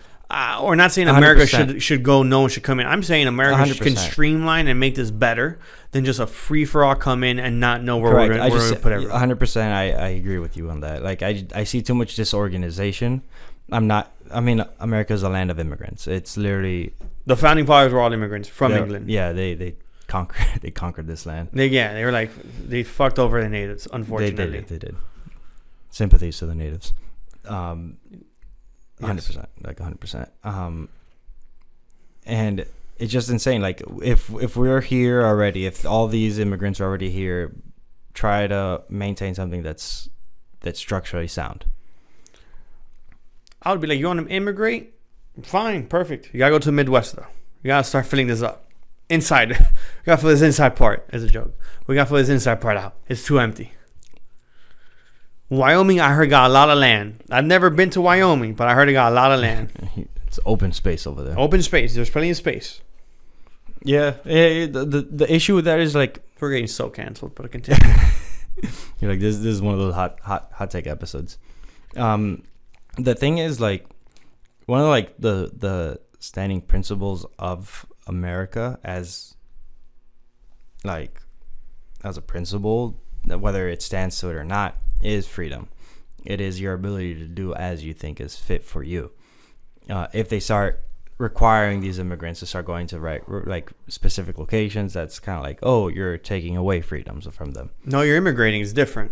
or not saying America 100%. should go. No one should come in. I'm saying America can streamline and make this better than just a free for all come in and not know where we're going to put everything. 100%. I agree with you on that. Like I see too much disorganization. America is a land of immigrants. It's literally the founding fathers were all immigrants from England. Yeah, they conquered this land. They were like they fucked over the natives. Unfortunately, they did. Sympathies to the natives. 100%, like 100%. And it's just insane. Like if we're here already, if all these immigrants are already here, try to maintain something that's structurally sound. I would be like, you want to immigrate? Fine, perfect. You gotta go to the Midwest though. You gotta start filling this up inside. You gotta fill this inside part. As a joke, we gotta fill this inside part out. It's too empty. Wyoming, I heard, got a lot of land. I've never been to Wyoming, but I heard it got a lot of land. It's open space over there. Open space. There's plenty of space. Yeah. The issue with that is like we're getting so canceled, but I continue. You're like this is one of those hot take episodes. The thing is, like, one of the standing principles of America as a principle, whether it stands to it or not, is freedom. It is your ability to do as you think is fit for you. If they start requiring these immigrants to start going to specific locations, that's kind of like, oh, you're taking away freedoms from them. No, you're immigrating. It's different.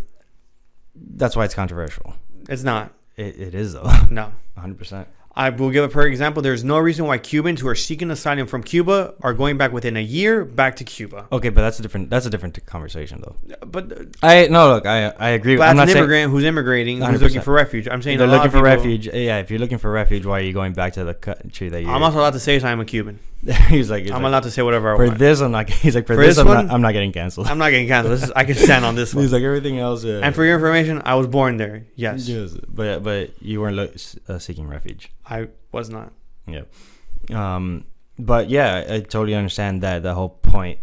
That's why it's controversial. It's not. It is though. No. 100%. I will give a perfect example. There's no reason why Cubans who are seeking asylum from Cuba are going back within a year back to Cuba. Okay, but that's a different conversation though. But I agree. But I'm not an immigrant who's immigrating, 100%. Who's looking for refuge. I'm saying they're looking for refuge. Yeah, if you're looking for refuge, why are you going back to the country that you're? I'm also allowed to say I'm a Cuban. he's I'm allowed to say whatever I want. For this, I'm not. He's like, for this, I'm not getting canceled. I'm not getting canceled. I can stand on this one. He's like, everything else. Yeah. And for your information, I was born there. Yes. But you weren't seeking refuge. I was not. Yeah. But yeah, I totally understand that the whole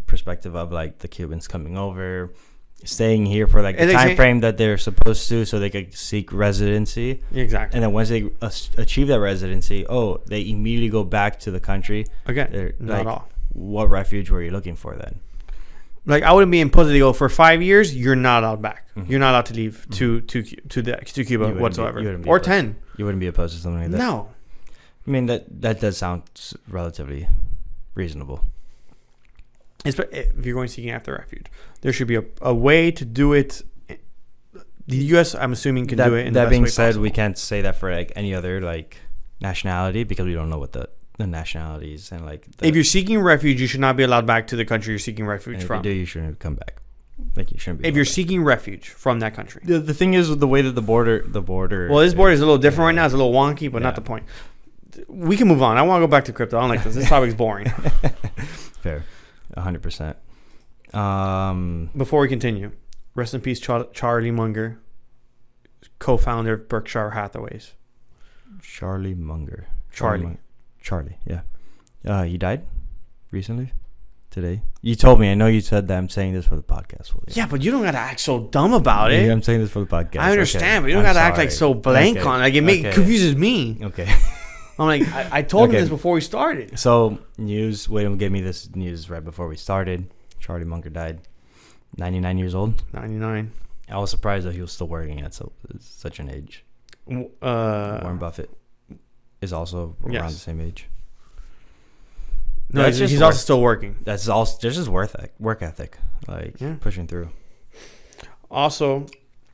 perspective of like the Cubans coming over, staying here for like the time frame that they're supposed to, so they could seek residency. Exactly. And then once they achieve that residency, they immediately go back to the country. Again, not at all. What refuge were you looking for then? Like, I wouldn't be imposed to go for 5 years. You're not allowed back. Mm-hmm. You're not allowed to leave to Cuba whatsoever. Or 10. You wouldn't be opposed to something like that. No. I mean, that does sound relatively reasonable. If you're going seeking after refuge, there should be a way to do it. The U.S., I'm assuming, can do it in the best way possible. That being said, we can't say that for like any other like nationality because we don't know what the nationalities and like. If you're seeking refuge, you should not be allowed back to the country you're seeking refuge from. If you do, you shouldn't come back. Like you shouldn't be. If you're seeking refuge from that country. The thing is with the way that the border. Well, this border is a little different right now. It's a little wonky, but not the point. We can move on. I want to go back to crypto. I don't like this. This topic's boring. Fair, 100%. Before we continue, rest in peace, Charlie Munger, co-founder of Berkshire Hathaways. Charlie Munger. Charlie. Yeah. He died recently. Today. You told me. I know you said that. I'm saying this for the podcast. Well, yeah, but you don't got to act so dumb about it. I'm saying this for the podcast. I understand, but you don't got to act like so blank on it. Like it confuses me. Okay. I'm like, I told him this before we started. So, William gave me this news right before we started. Charlie Munger died. 99 years old. 99. I was surprised that he was still working at such an age. Warren Buffett is also around the same age. No, he's also still working. That's just work ethic, like pushing through. Also,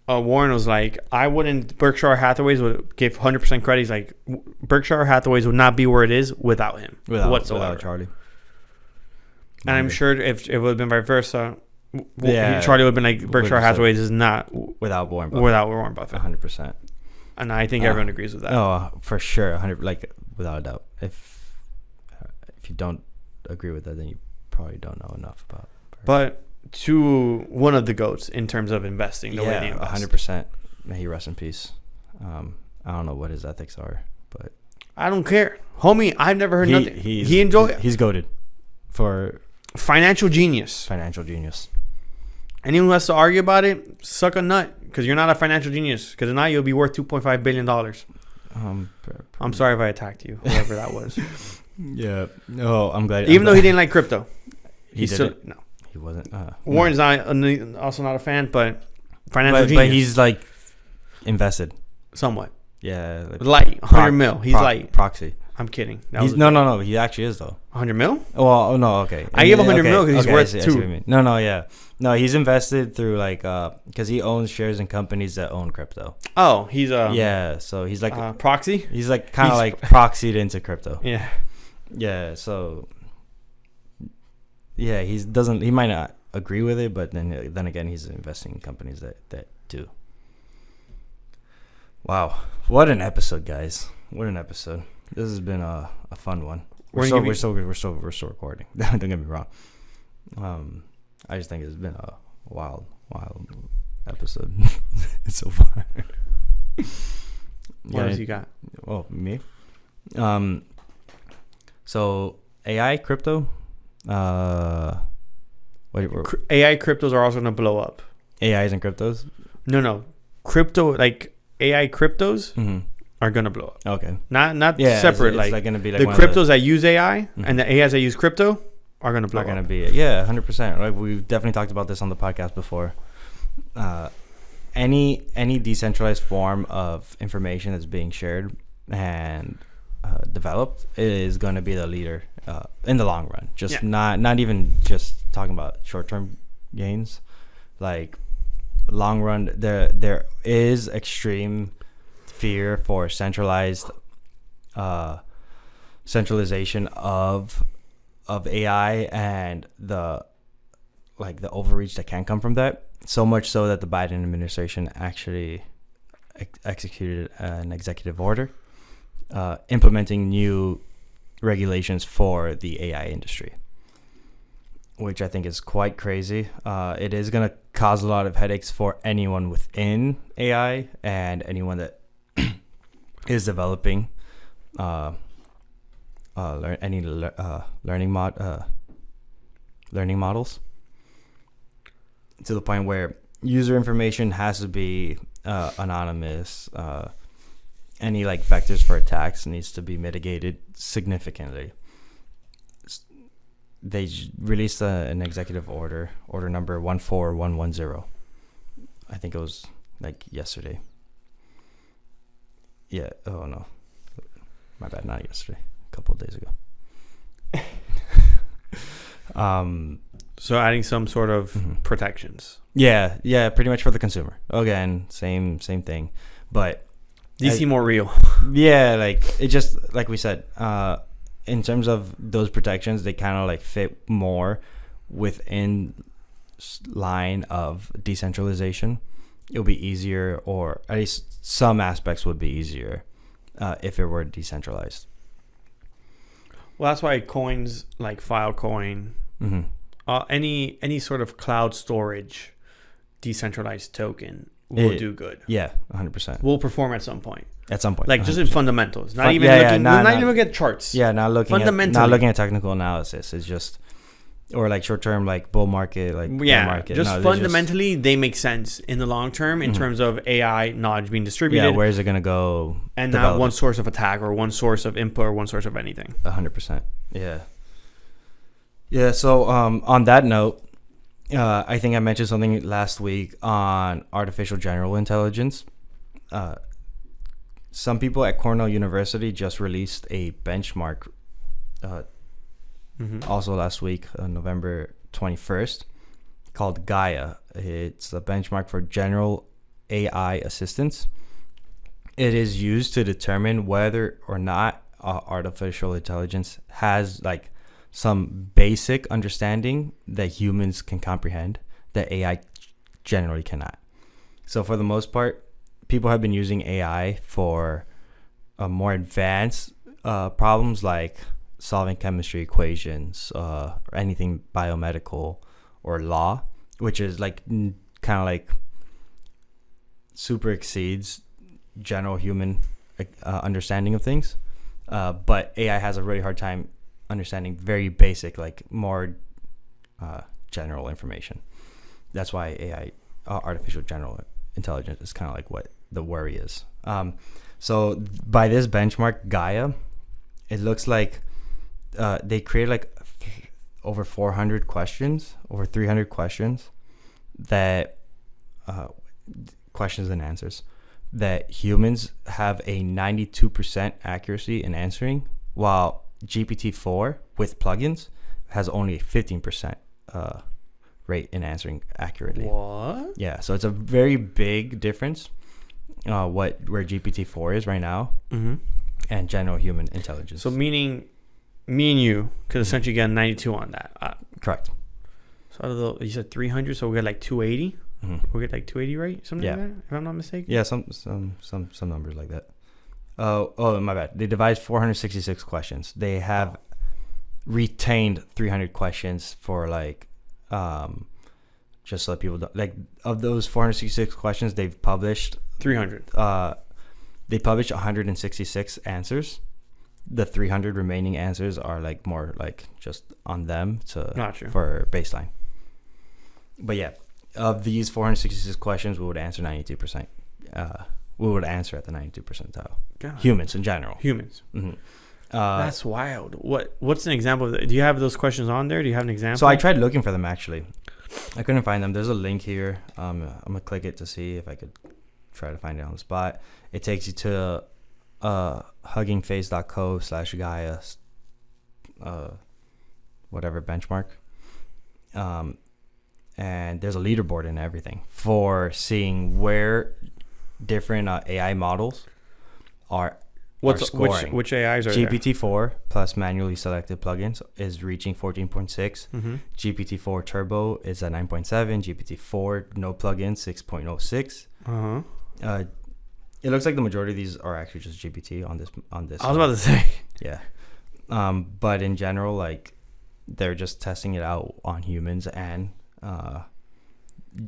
Warren was like, Berkshire Hathaways would give 100% credit. He's like, Berkshire Hathaways would not be where it is without him, whatsoever. Without Charlie. And I'm sure if it would have been vice versa, Charlie would have been like, Berkshire Hathaways is not without Warren Buffett. 100%. And I think everyone agrees with that. Oh, for sure, 100, like without a doubt. If you don't agree with that, then you probably don't know enough about. But to one of the GOATs in terms of investing, the way they invest. 100%. May he rest in peace. I don't know what his ethics are, but I don't care, homie. I've never heard nothing. He's goated for financial genius. Anyone who has to argue about it, suck a nut, because you're not a financial genius. Because now you'll be worth $2.5 billion. I'm sorry if I attacked you, whoever that was. Yeah. Oh, I'm glad. Even though he didn't like crypto, he wasn't. Warren's also not a fan, but financial genius. But he's like invested somewhat. Yeah, light 100 mil. He's light proxy. I'm kidding. No. He actually is though. 100 mil? Well, no. Okay. I give 100 mil because he's worth I see what you mean. No. Yeah. No, he's invested through like because he owns shares in companies that own crypto. Oh, he's so he's like proxy. He's like kind of like proxied into crypto. Yeah. Yeah. So yeah, he might not agree with it, but then again, he's investing in companies that do. Wow, what an episode, guys! What an episode! This has been a fun one. We're still recording. Don't get me wrong. I just think it's been a wild episode. It's so far. What else you got? Oh, me. So AI, crypto. AI cryptos are also gonna blow up. AIs and cryptos? No. Crypto, like AI cryptos are gonna blow up. Okay. Not separate. It's like gonna be like the cryptos that use AI and the AIs that use crypto are gonna blow up. 100%. Like we've definitely talked about this on the podcast before. Any decentralized form of information that's being shared and developed is going to be the leader in the long run. Just not even just talking about short-term gains. Like long run, there is extreme fear for centralization of AI and the overreach that can come from that. So much so that the Biden administration actually executed an executive order implementing new regulations for the AI industry, which I think is quite crazy. It is going to cause a lot of headaches for anyone within AI and anyone that is developing learning models, to the point where user information has to be anonymous. Any vectors for attacks needs to be mitigated significantly. They released an executive order number 14110. I think it was yesterday. Yeah. Oh no, my bad. Not yesterday. A couple of days ago. So adding some sort of protections. Yeah, pretty much for the consumer. Again, same thing, but DC more real. Yeah, it just like we said. In terms of those protections, they kind of fit more within line of decentralization, it'll be easier, or at least some aspects would be easier if it were decentralized. Well, that's why coins like Filecoin, any sort of cloud storage, decentralized token will do good. Yeah, 100%. Will perform at some point. At some point, like 100%. Just in fundamentals, not even looking at charts. Yeah, not looking at technical analysis. It's just, or like short term, like bull market, like bear market. Just fundamentally, they make sense in the long term in terms of AI knowledge being distributed. Yeah, where is it gonna go? And not one source of attack or one source of input or one source of anything. 100%. Yeah. Yeah. So on that note, I think I mentioned something last week on artificial general intelligence. Some people at Cornell University just released a benchmark also last week, November 21st, called GAIA. It's a benchmark for general AI assistance. It is used to determine whether or not artificial intelligence has like some basic understanding that humans can comprehend that AI generally cannot. So for the most part, people have been using AI for more advanced problems like solving chemistry equations or anything biomedical or law, which is like kind of like super exceeds general human understanding of things. But AI has a really hard time understanding very basic, like more general information. That's why AI, artificial general intelligence, is kind of like what the worry is. So by this benchmark, GAIA, it looks like they create like over 400 questions, over 300 questions that questions and answers that humans have a 92% accuracy in answering, while GPT-4 with plugins has only a 15% rate in answering accurately. What? Yeah, so it's a very big difference where GPT-4 is right now and general human intelligence. So meaning me and you could essentially get a 92 on that. Correct. So out of the, you said 300, so we'll get like 280. We'll get like 280, right? Something like that, if I'm not mistaken. Yeah, some numbers like that. Oh, my bad. They devised 466 questions. They have retained 300 questions for like, just so that people don't, like, of those 466 questions, they've published 300. They published 166 answers. The 300 remaining answers are like more like just on them for baseline. But yeah, of these 466 questions, we would answer 92%. We would answer at the 92 percentile. God. Humans in general. Humans. That's wild. What's an example of that? Do you have those questions on there? Do you have an example? So I tried looking for them, actually. I couldn't find them. There's a link here. I'm going to click it to see if I could try to find it on the spot. It takes you to huggingface.co/GAIA whatever benchmark. And there's a leaderboard and everything for seeing where different AI models are scoring. Which AIs are GPT-4 plus manually selected plugins is reaching 14.6. GPT-4 Turbo is at 9.7. GPT-4 no plugins 6.06. It looks like the majority of these are actually just GPT on this. I was about to say. Yeah. But in general, like, they're just testing it out on humans and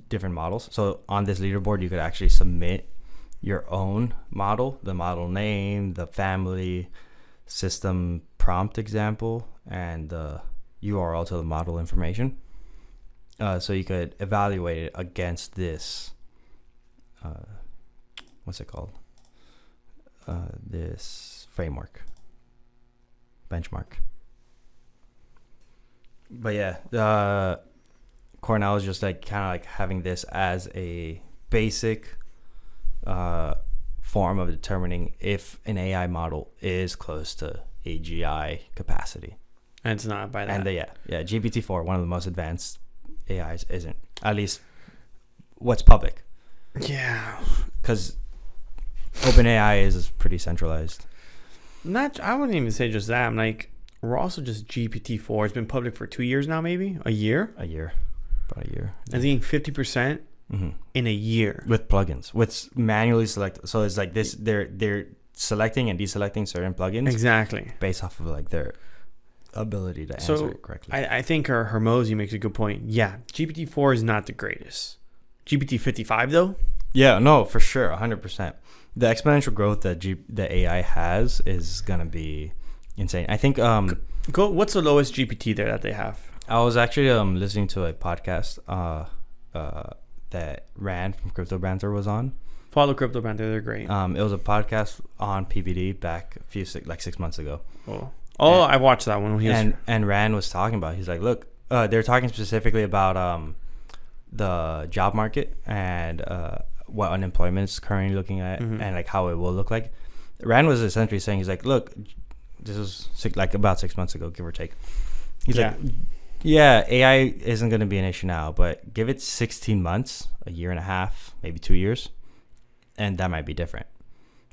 different models. So on this leaderboard, you could actually submit your own model, the model name, the family, system prompt example, and the URL to the model information. So you could evaluate it against this, what's it called? This framework, benchmark. But yeah, Cornell is just like kind of like having this as a basic form of determining if an AI model is close to AGI capacity. And it's not by that. And GPT-4, one of the most advanced AIs, isn't. At least what's public. Yeah. Because OpenAI is pretty centralized. I wouldn't even say just that. I'm like, we're also just GPT-4. It's been public for 2 years now, maybe? A year? about a year. I think 50% in a year with plugins, with manually selected. So it's like this: they're selecting and deselecting certain plugins exactly based off of like their ability to answer it correctly. I think Hermosi makes a good point. Yeah, GPT-4 is not the greatest. GPT-55 though. Yeah, no, for sure, 100%. The exponential growth that the AI has is gonna be insane. I think. What's the lowest GPT there that they have? I was actually listening to a podcast that Rand from Crypto Banter was on. Follow Crypto Banter, they're great. It was a podcast on PBD back 6 months ago. I watched that one. And Rand was talking about. He's like, look, they're talking specifically about the job market and what unemployment is currently looking at, and like how it will look like. Rand was essentially saying, he's like, look, this was about 6 months ago, give or take. He's like, yeah, AI isn't going to be an issue now, but give it 16 months, a year and a half, maybe 2 years, and that might be different,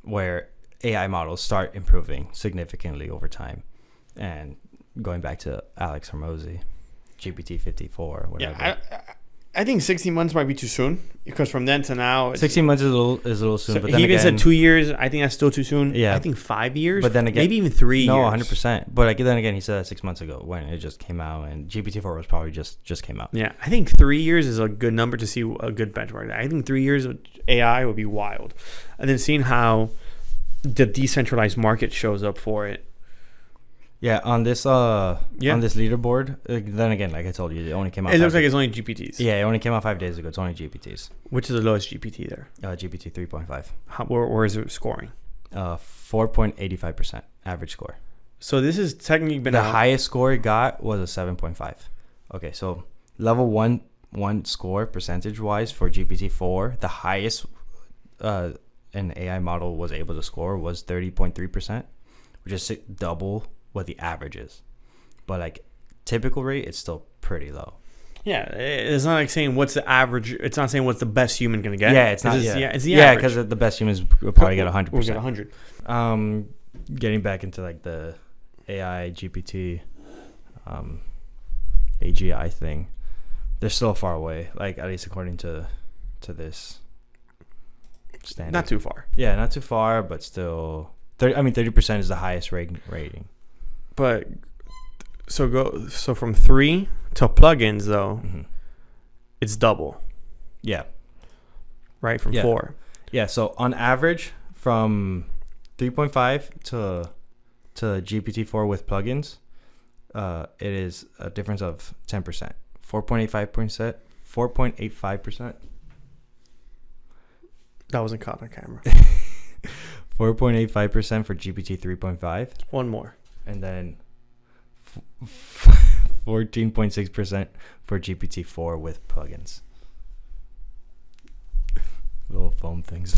where AI models start improving significantly over time. And going back to Alex Hormozi, GPT-54, whatever. Yeah, I think 16 months might be too soon, because from then to now, 16 months is a little soon. So but then he even again, said 2 years. I think that's still too soon. Yeah, I think 5 years. But then again, maybe even 3 years. No, 100%. But like, then again, he said that 6 months ago when it just came out, and GPT-4 was probably just came out. Yeah, I think 3 years is a good number to see a good benchmark. I think 3 years of AI would be wild, and then seeing how the decentralized market shows up for it. Yeah, on this on this leaderboard. Then again, like I told you, it only came out. It looks like it's only GPTs. Yeah, it only came out 5 days ago. It's only GPTs. Which is the lowest GPT there? GPT 3.5. Where is it scoring? 4.85% average score. So this has technically been the highest score it got was a 7.5. Okay, so level one score percentage wise for GPT-4, the highest an AI model was able to score was 30.3%, which is double what the average is. But like typical rate, it's still pretty low. Yeah, it's not like saying what's the average. It's not saying what's the best human gonna get. Yeah, it's not. It's the yeah, average. Because the best humans will probably get 100%. We'll get 100. Getting back into like the AI GPT, AGI thing, they're still far away. Like at least according to this standard. Not too far. Yeah, not too far, but still. 30% is the highest rating. But so from 3 to plugins though, it's double. Yeah. Right, from 4. Yeah, so on average from 3.5 to GPT-4 with plugins, it is a difference of 10%. 4.85%. That wasn't caught on camera. 4.85% for GPT 3.5. One more. And then 14.6% for GPT-4 with plugins. Little foam things.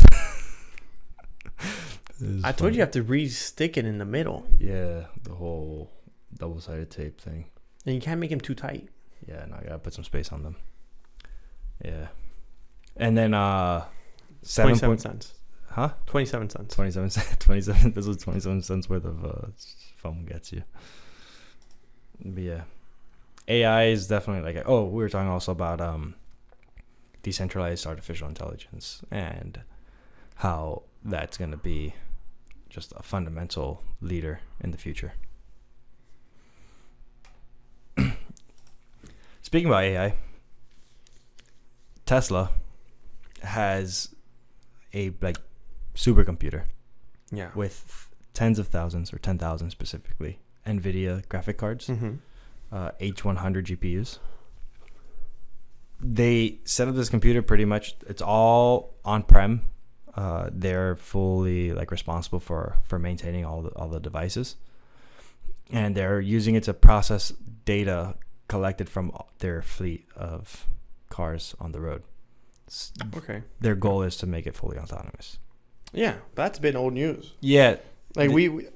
I told you have to re-stick it in the middle. Yeah, the whole double-sided tape thing. And you can't make them too tight. Yeah, no, I gotta put some space on them. Yeah. And then 27 cents. Huh? 27 cents. 27 cents. 27. This was 27 cents worth of foam gets you. But yeah, AI is definitely like. Oh, we were talking also about decentralized artificial intelligence and how that's gonna be just a fundamental leader in the future. Speaking about AI, Tesla has a supercomputer, with tens of thousands or 10,000 specifically NVIDIA graphic cards, H100 GPUs. They set up this computer pretty much. It's all on-prem. They're fully responsible for maintaining all the devices, and they're using it to process data collected from their fleet of cars on the road. Okay. Their goal is to make it fully autonomous. Yeah, that's been old news. Yeah. We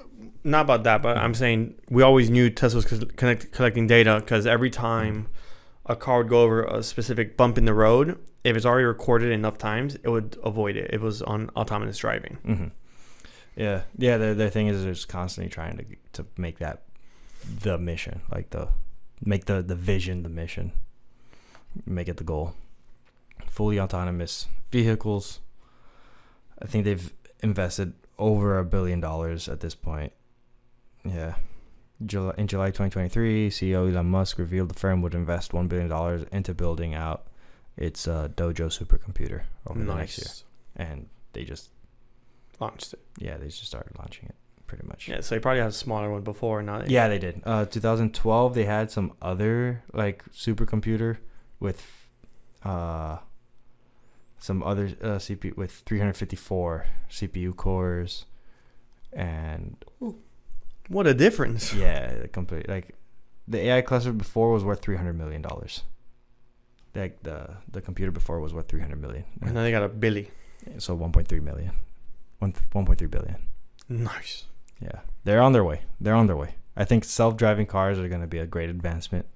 not about that, but I'm saying we always knew Tesla was collecting data because every time a car would go over a specific bump in the road, if it's already recorded enough times, it would avoid it. It was on autonomous driving. Mm-hmm. Yeah. Their thing is they're just constantly trying to make that the mission, make the vision the mission. make it the goal. Fully autonomous vehicles. I think they've invested over $1 billion at this point. Yeah. In July 2023, CEO Elon Musk revealed the firm would invest $1 billion into building out its Dojo supercomputer over the next year. And they just launched it. Yeah, they just started launching it pretty much. Yeah, so they probably had a smaller one before. Now yeah, they did. 2012, they had some other like supercomputer with some other CPU with 354 CPU cores, and what a difference! Yeah, complete. Like the AI cluster before was worth $300 million. Like the computer before was worth $300 million. And now they got a billy. So 1.3 million, 1.3 billion. Nice. Yeah, they're on their way. They're on their way. I think self-driving cars are going to be a great advancement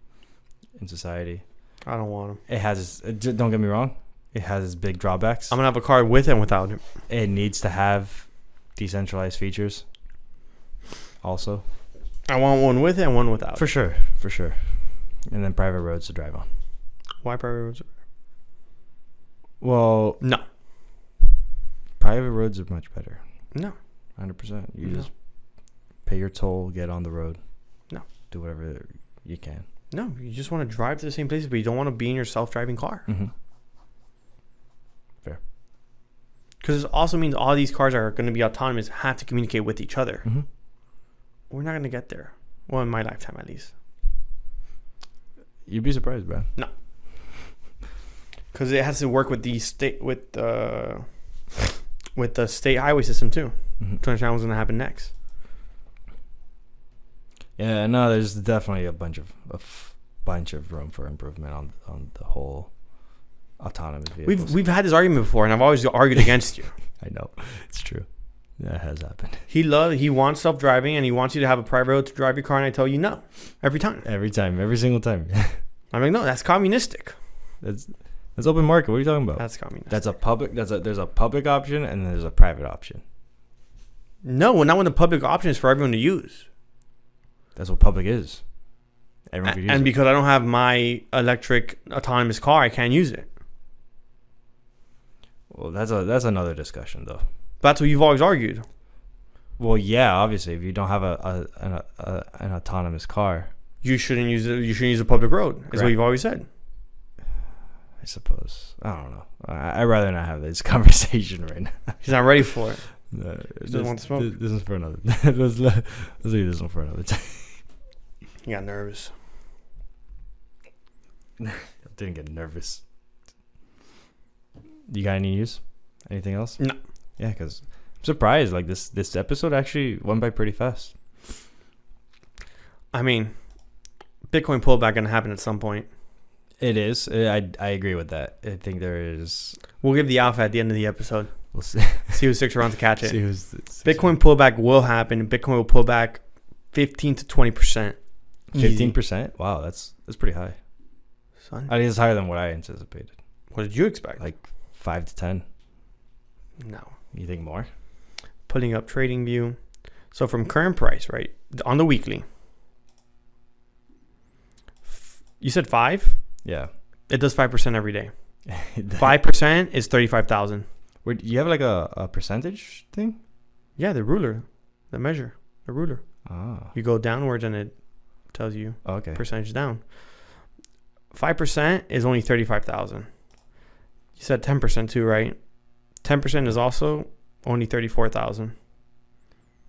in society. I don't want them. It has. Don't get me wrong. It has its big drawbacks. I'm gonna have a car with and without it. It needs to have decentralized features. Also, I want one with it and one without. For sure. And then private roads to drive on. Why private roads? Well, no. Private roads are much better. No. 100%. You just pay your toll, get on the road. No. Do whatever you can. No, you just want to drive to the same places, but you don't want to be in your self-driving car. Mm-hmm. Fair. Because it also means all these cars are going to be autonomous, have to communicate with each other. Mm-hmm. We're not going to get there. Well, in my lifetime, at least. You'd be surprised, bro. No. Because it has to work with the state, with the state highway system too. Mm-hmm. To understand what's going to happen next. Yeah, no, there's definitely a bunch of room for improvement on the whole autonomous vehicles. We've had this argument before, and I've always argued against you. I know, it's true. That has happened. He wants self-driving, and he wants you to have a private road to drive your car, and I tell you no every time. Every single time. I'm like, no, that's communistic. That's open market. What are you talking about? That's communistic. There's a public option and there's a private option. No, well, not when the public option is for everyone to use. That's what public is. Everyone could use and it. Because I don't have my electric autonomous car, I can't use it. Well, that's another discussion though. That's what you've always argued. Well, yeah, obviously, if you don't have an autonomous car, you shouldn't use it. You shouldn't use a public road. Is what you've always said. I suppose. I don't know. I'd rather not have this conversation right now. He's not ready for it. He doesn't want to smoke. This is for another. Let's leave this one for another time. He got nervous. I didn't get nervous. You got any news? Anything else? No. Yeah, because I'm surprised. Like this episode actually went by pretty fast. I mean, Bitcoin pullback gonna happen at some point. It is. I agree with that. I think there is. We'll give the alpha at the end of the episode. We'll see. See who sticks around to catch it. Bitcoin pullback will happen. Bitcoin will pull back 15 to 20%. 15%? Wow, that's pretty high. Son. I think it's higher than what I anticipated. What did you expect? Like 5 to 10. No. You think more? Putting up trading view. So from current price, right? On the weekly. You said 5? Yeah. It does 5% every day. 5% is 35,000. Do you have like a percentage thing? Yeah, the ruler. The measure. The ruler. Ah. You go downwards and it tells you okay. Percentage down. 5% is only 35,000. You said 10% too, right? 10% is also only 34,000.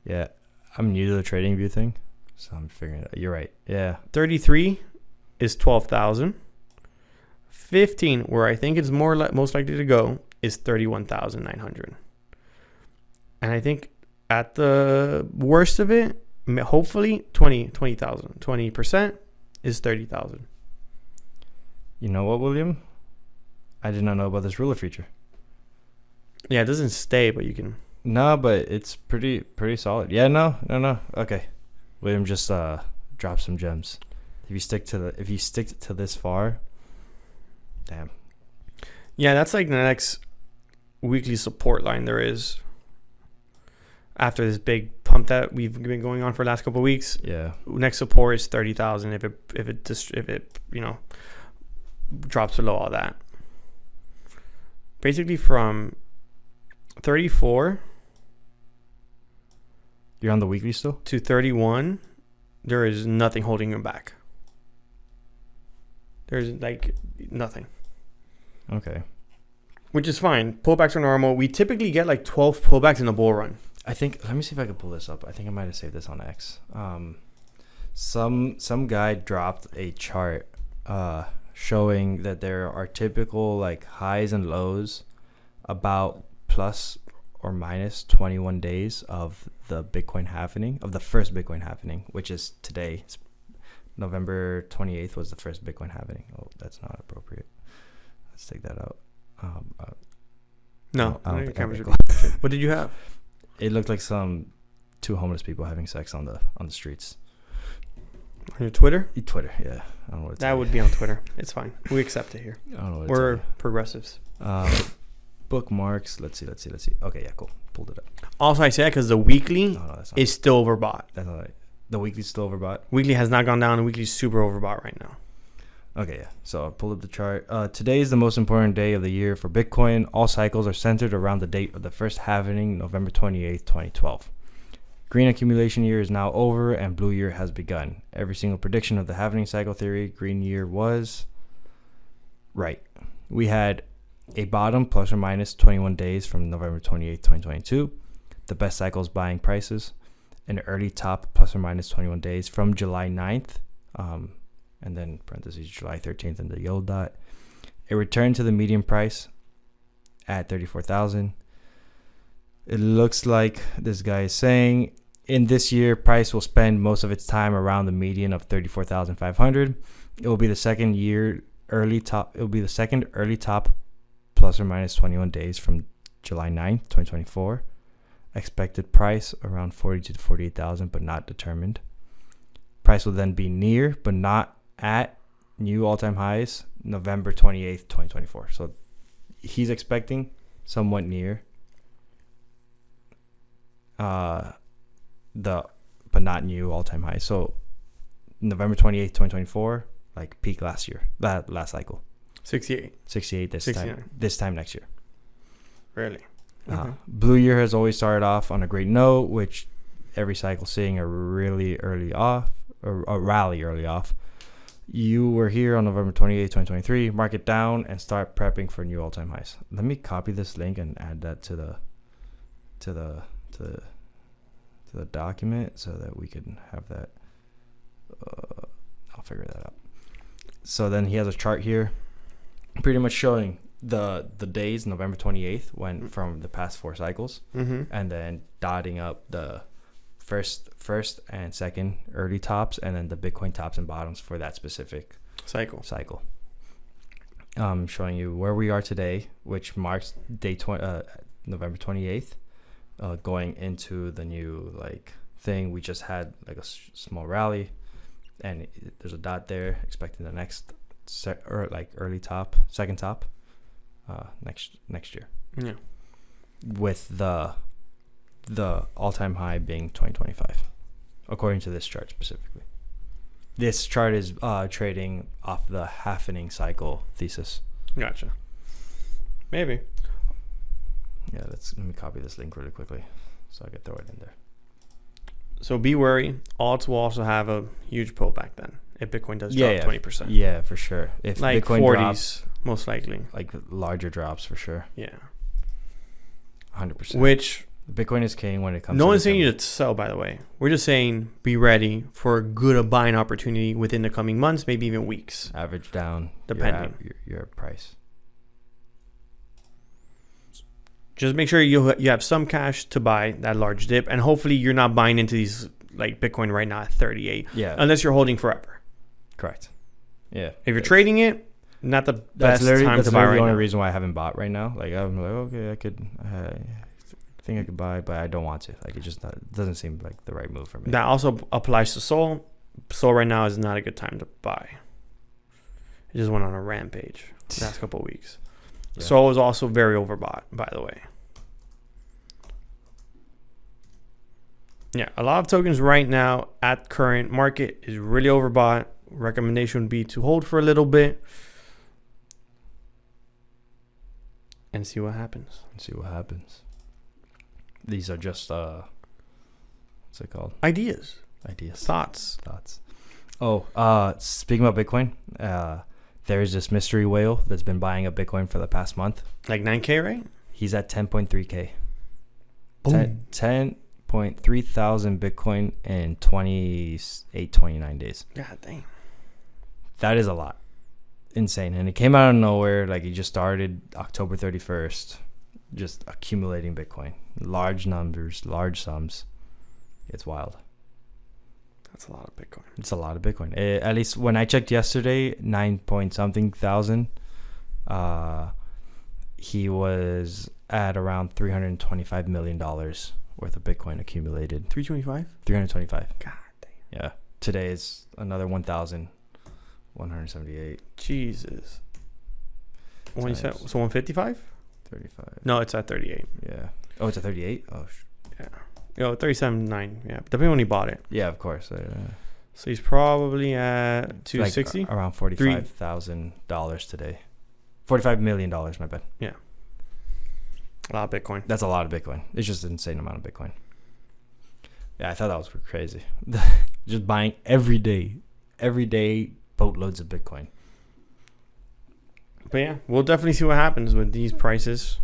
Yeah. I'm new to the trading view thing, so I'm figuring it out. You're right. Yeah. 33 is 12,000. 15, where I think it's most likely to go, is 31,900. And I think at the worst of it, hopefully 20,000. 20% is 30,000. You know what, William? I did not know about this ruler feature. Yeah, it doesn't stay, but you can. No, but it's pretty solid. Yeah, no. Okay. William just dropped some gems. If you stick to this far, damn. Yeah, that's like the next weekly support line there is. After this big pump that we've been going on for the last couple of weeks, yeah. Next support is 30,000. If it drops below all that. Basically from 34 You're on the weekly still? to 31, there is nothing holding him back. There's like nothing. Okay. Which is fine. Pullbacks are normal. We typically get like 12 pullbacks in a bull run. I think, let me see if I can pull this up. I think I might have saved this on X. Some guy dropped a chart showing that there are typical like highs and lows about plus or minus 21 days of the Bitcoin halvening, of the first Bitcoin halvening, which is today. November 28th was the first Bitcoin halvening. Oh, that's not appropriate. Let's take that out. No, I don't think what did you have? It looked like two homeless people having sex on the streets. On your Twitter? Twitter, yeah. I don't know what that would be on Twitter. It's fine. We accept it here. I don't know what We're progressives. Bookmarks. Let's see. Okay, yeah, cool. Pulled it up. Also, I say that because the weekly is still overbought. That's not right. The weekly's still overbought? Weekly has not gone down. The weekly's super overbought right now. Okay, yeah. So I'll pull up the chart. Today is the most important day of the year for Bitcoin. All cycles are centered around the date of the first halvening, November 28th, 2012. Green accumulation year is now over and blue year has begun. Every single prediction of the halvening cycle theory, green year was right. We had a bottom plus or minus 21 days from November 28th, 2022. The best cycles buying prices. An early top plus or minus 21 days from July 9th. And then parentheses July 13th and the yellow dot. A return to the median price at 34,000. It looks like this guy is saying in this year, price will spend most of its time around the median of 34,500. It will be the second early top plus or minus 21 days from July 9th, 2024. Expected price around 42 to 48,000, but not determined. Price will then be near, but not at new all-time highs, November 28th, 2024. So he's expecting somewhat near but not new all-time highs. So November 28th, 2024, like peak last year, last cycle. 68 this time next year. Really? Okay. Blue year has always started off on a great note, which every cycle seeing a really early off, or a rally early off. You were here on November 28th, 2023. Mark it down and start prepping for new all-time highs. Let me copy this link and add that to the document so that we can have that. I'll figure that out. So then he has a chart here, pretty much showing the days. November 28th went from the past 4 cycles, and then dotting up the first and second early tops, and then the Bitcoin tops and bottoms for that specific cycle. Showing you where we are today, which marks November 28th, going into the new like thing. We just had like a small rally, and there's a dot there, expecting the next early top, second top, next year. Yeah, with the all-time high being 2025, according to this chart specifically. This chart is trading off the halvening cycle thesis. Gotcha. Maybe. Yeah, let me copy this link really quickly so I can throw it in there. So be wary. Alts will also have a huge pullback then if Bitcoin does drop 20%. Yeah, for sure. If like Bitcoin 40s, drops, most likely. Like larger drops for sure. Yeah. 100%. Which Bitcoin is king when it comes. No one's saying you to sell, by the way. We're just saying be ready for a good buying opportunity within the coming months, maybe even weeks. Average down, depending your price. Just make sure you have some cash to buy that large dip, and hopefully you're not buying into these like Bitcoin right now at 38. Yeah. Unless you're holding forever. Correct. Yeah. If you're trading it, not the best time to buy right now. That's the only reason why I haven't bought right now. Like I'm like, okay, I think I could buy, but I don't want to. Like it doesn't seem like the right move for me. That also applies to Sol. Sol right now is not a good time to buy. It just went on a rampage the last couple of weeks. Yeah. Sol is also very overbought, by the way. Yeah, a lot of tokens right now at current market is really overbought. Recommendation would be to hold for a little bit. and see what happens. These are just what's it called? Ideas, thoughts. Oh, speaking about Bitcoin, there is this mystery whale that's been buying up Bitcoin for the past month. Like 9K, right? He's at 10.3K. Boom. 10.3 thousand Bitcoin in 29 days. God damn. That is a lot. Insane. And it came out of nowhere. Like, he just started October 31st, just accumulating Bitcoin. Large numbers, large sums. It's wild. That's a lot of Bitcoin. It's a lot of Bitcoin. At least when I checked yesterday, 9 point something thousand. He was at around $325 million worth of Bitcoin accumulated. 325? 325. God damn. Yeah. Today is another 1,178. Jesus. When you said, so 155? 35. No, it's at 38. Yeah. Oh, it's at 38? Oh, yeah. Yo, 37.9. Yeah. Depending when he bought it. yeah, of course. So he's probably at 260? Like around $45,000 today. $45 million, my bad. Yeah. A lot of Bitcoin. That's a lot of Bitcoin. It's just an insane amount of Bitcoin. Yeah, I thought that was pretty crazy. Just buying every day boatloads of Bitcoin. But yeah, we'll definitely see what happens with these prices.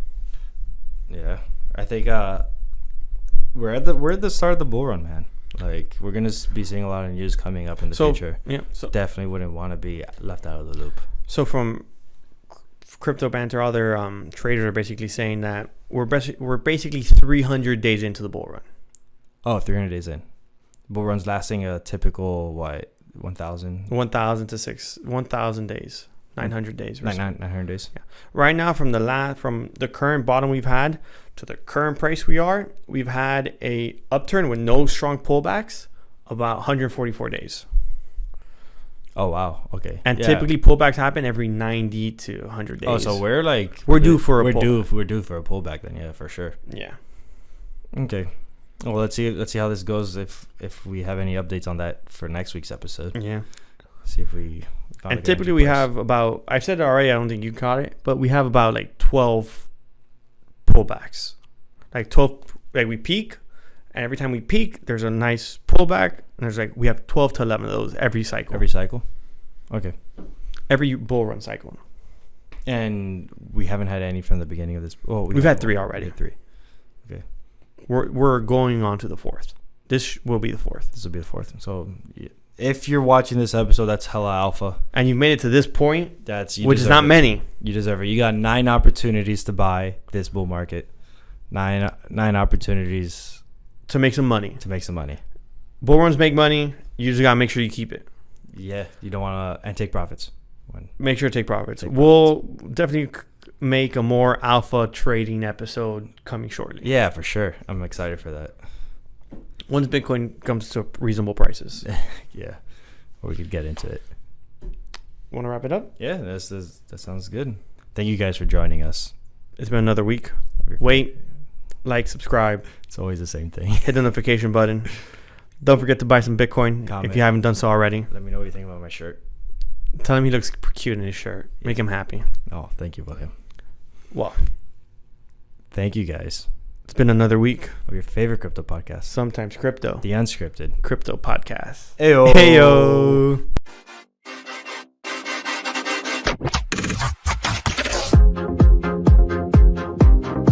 Yeah, I think we're at the start of the bull run, man. Like, we're gonna be seeing a lot of news coming up in the future. Yeah, so definitely wouldn't want to be left out of the loop. So from Crypto Banter, other traders are basically saying that we're basically 300 days into the bull run. Oh, 300 days in. Bull run's lasting a typical 1,000 1,000 days. 900 days. 900 days. Yeah. Right now, from the current bottom we've had to the current price we've had a upturn with no strong pullbacks about 144 days. Oh wow. Okay. And typically pullbacks happen every 90 to 100 days. Oh, so we're due for a pullback then, yeah, for sure. Yeah. Okay. Well, let's see how this goes if we have any updates on that for next week's episode. Yeah. See if we found. And typically we have about, I've said it already, I don't think you caught it, but we have about like 12 pullbacks. Like 12, like we peak, and every time we peak, there's a nice pullback, and we have 12 to 11 of those every cycle. Every cycle? Okay. Every bull run cycle. And we haven't had any from the beginning of this. Oh, we've had 3 already. 3. Okay. We're going on to the 4th. This will be the 4th. This will be the 4th. So if you're watching this episode, that's hella alpha. And you made it to this point, which is not it. many. You deserve it. You got 9 opportunities to buy this bull market. 9 opportunities to make some money. Bull runs make money. You just gotta make sure you keep it. Yeah, you don't want to, and take profits. Make sure to take profits. We'll definitely make a more alpha trading episode coming shortly. Yeah, for sure. I'm excited for that. Once Bitcoin comes to reasonable prices. Yeah, or we could get into it. Want to wrap it up? Yeah, that sounds good. Thank you guys for joining us. It's been another week. Wait, like, subscribe. It's always the same thing. Hit the notification button. Don't forget to buy some Bitcoin. Comment. If you haven't done so already. Let me know what you think about my shirt. Tell him he looks cute in his shirt. Yeah. Make him happy. Oh, thank you, William. Well, thank you guys. It's been another week of your favorite crypto podcast. Sometimes crypto. The unscripted crypto podcast. Heyo. Heyo.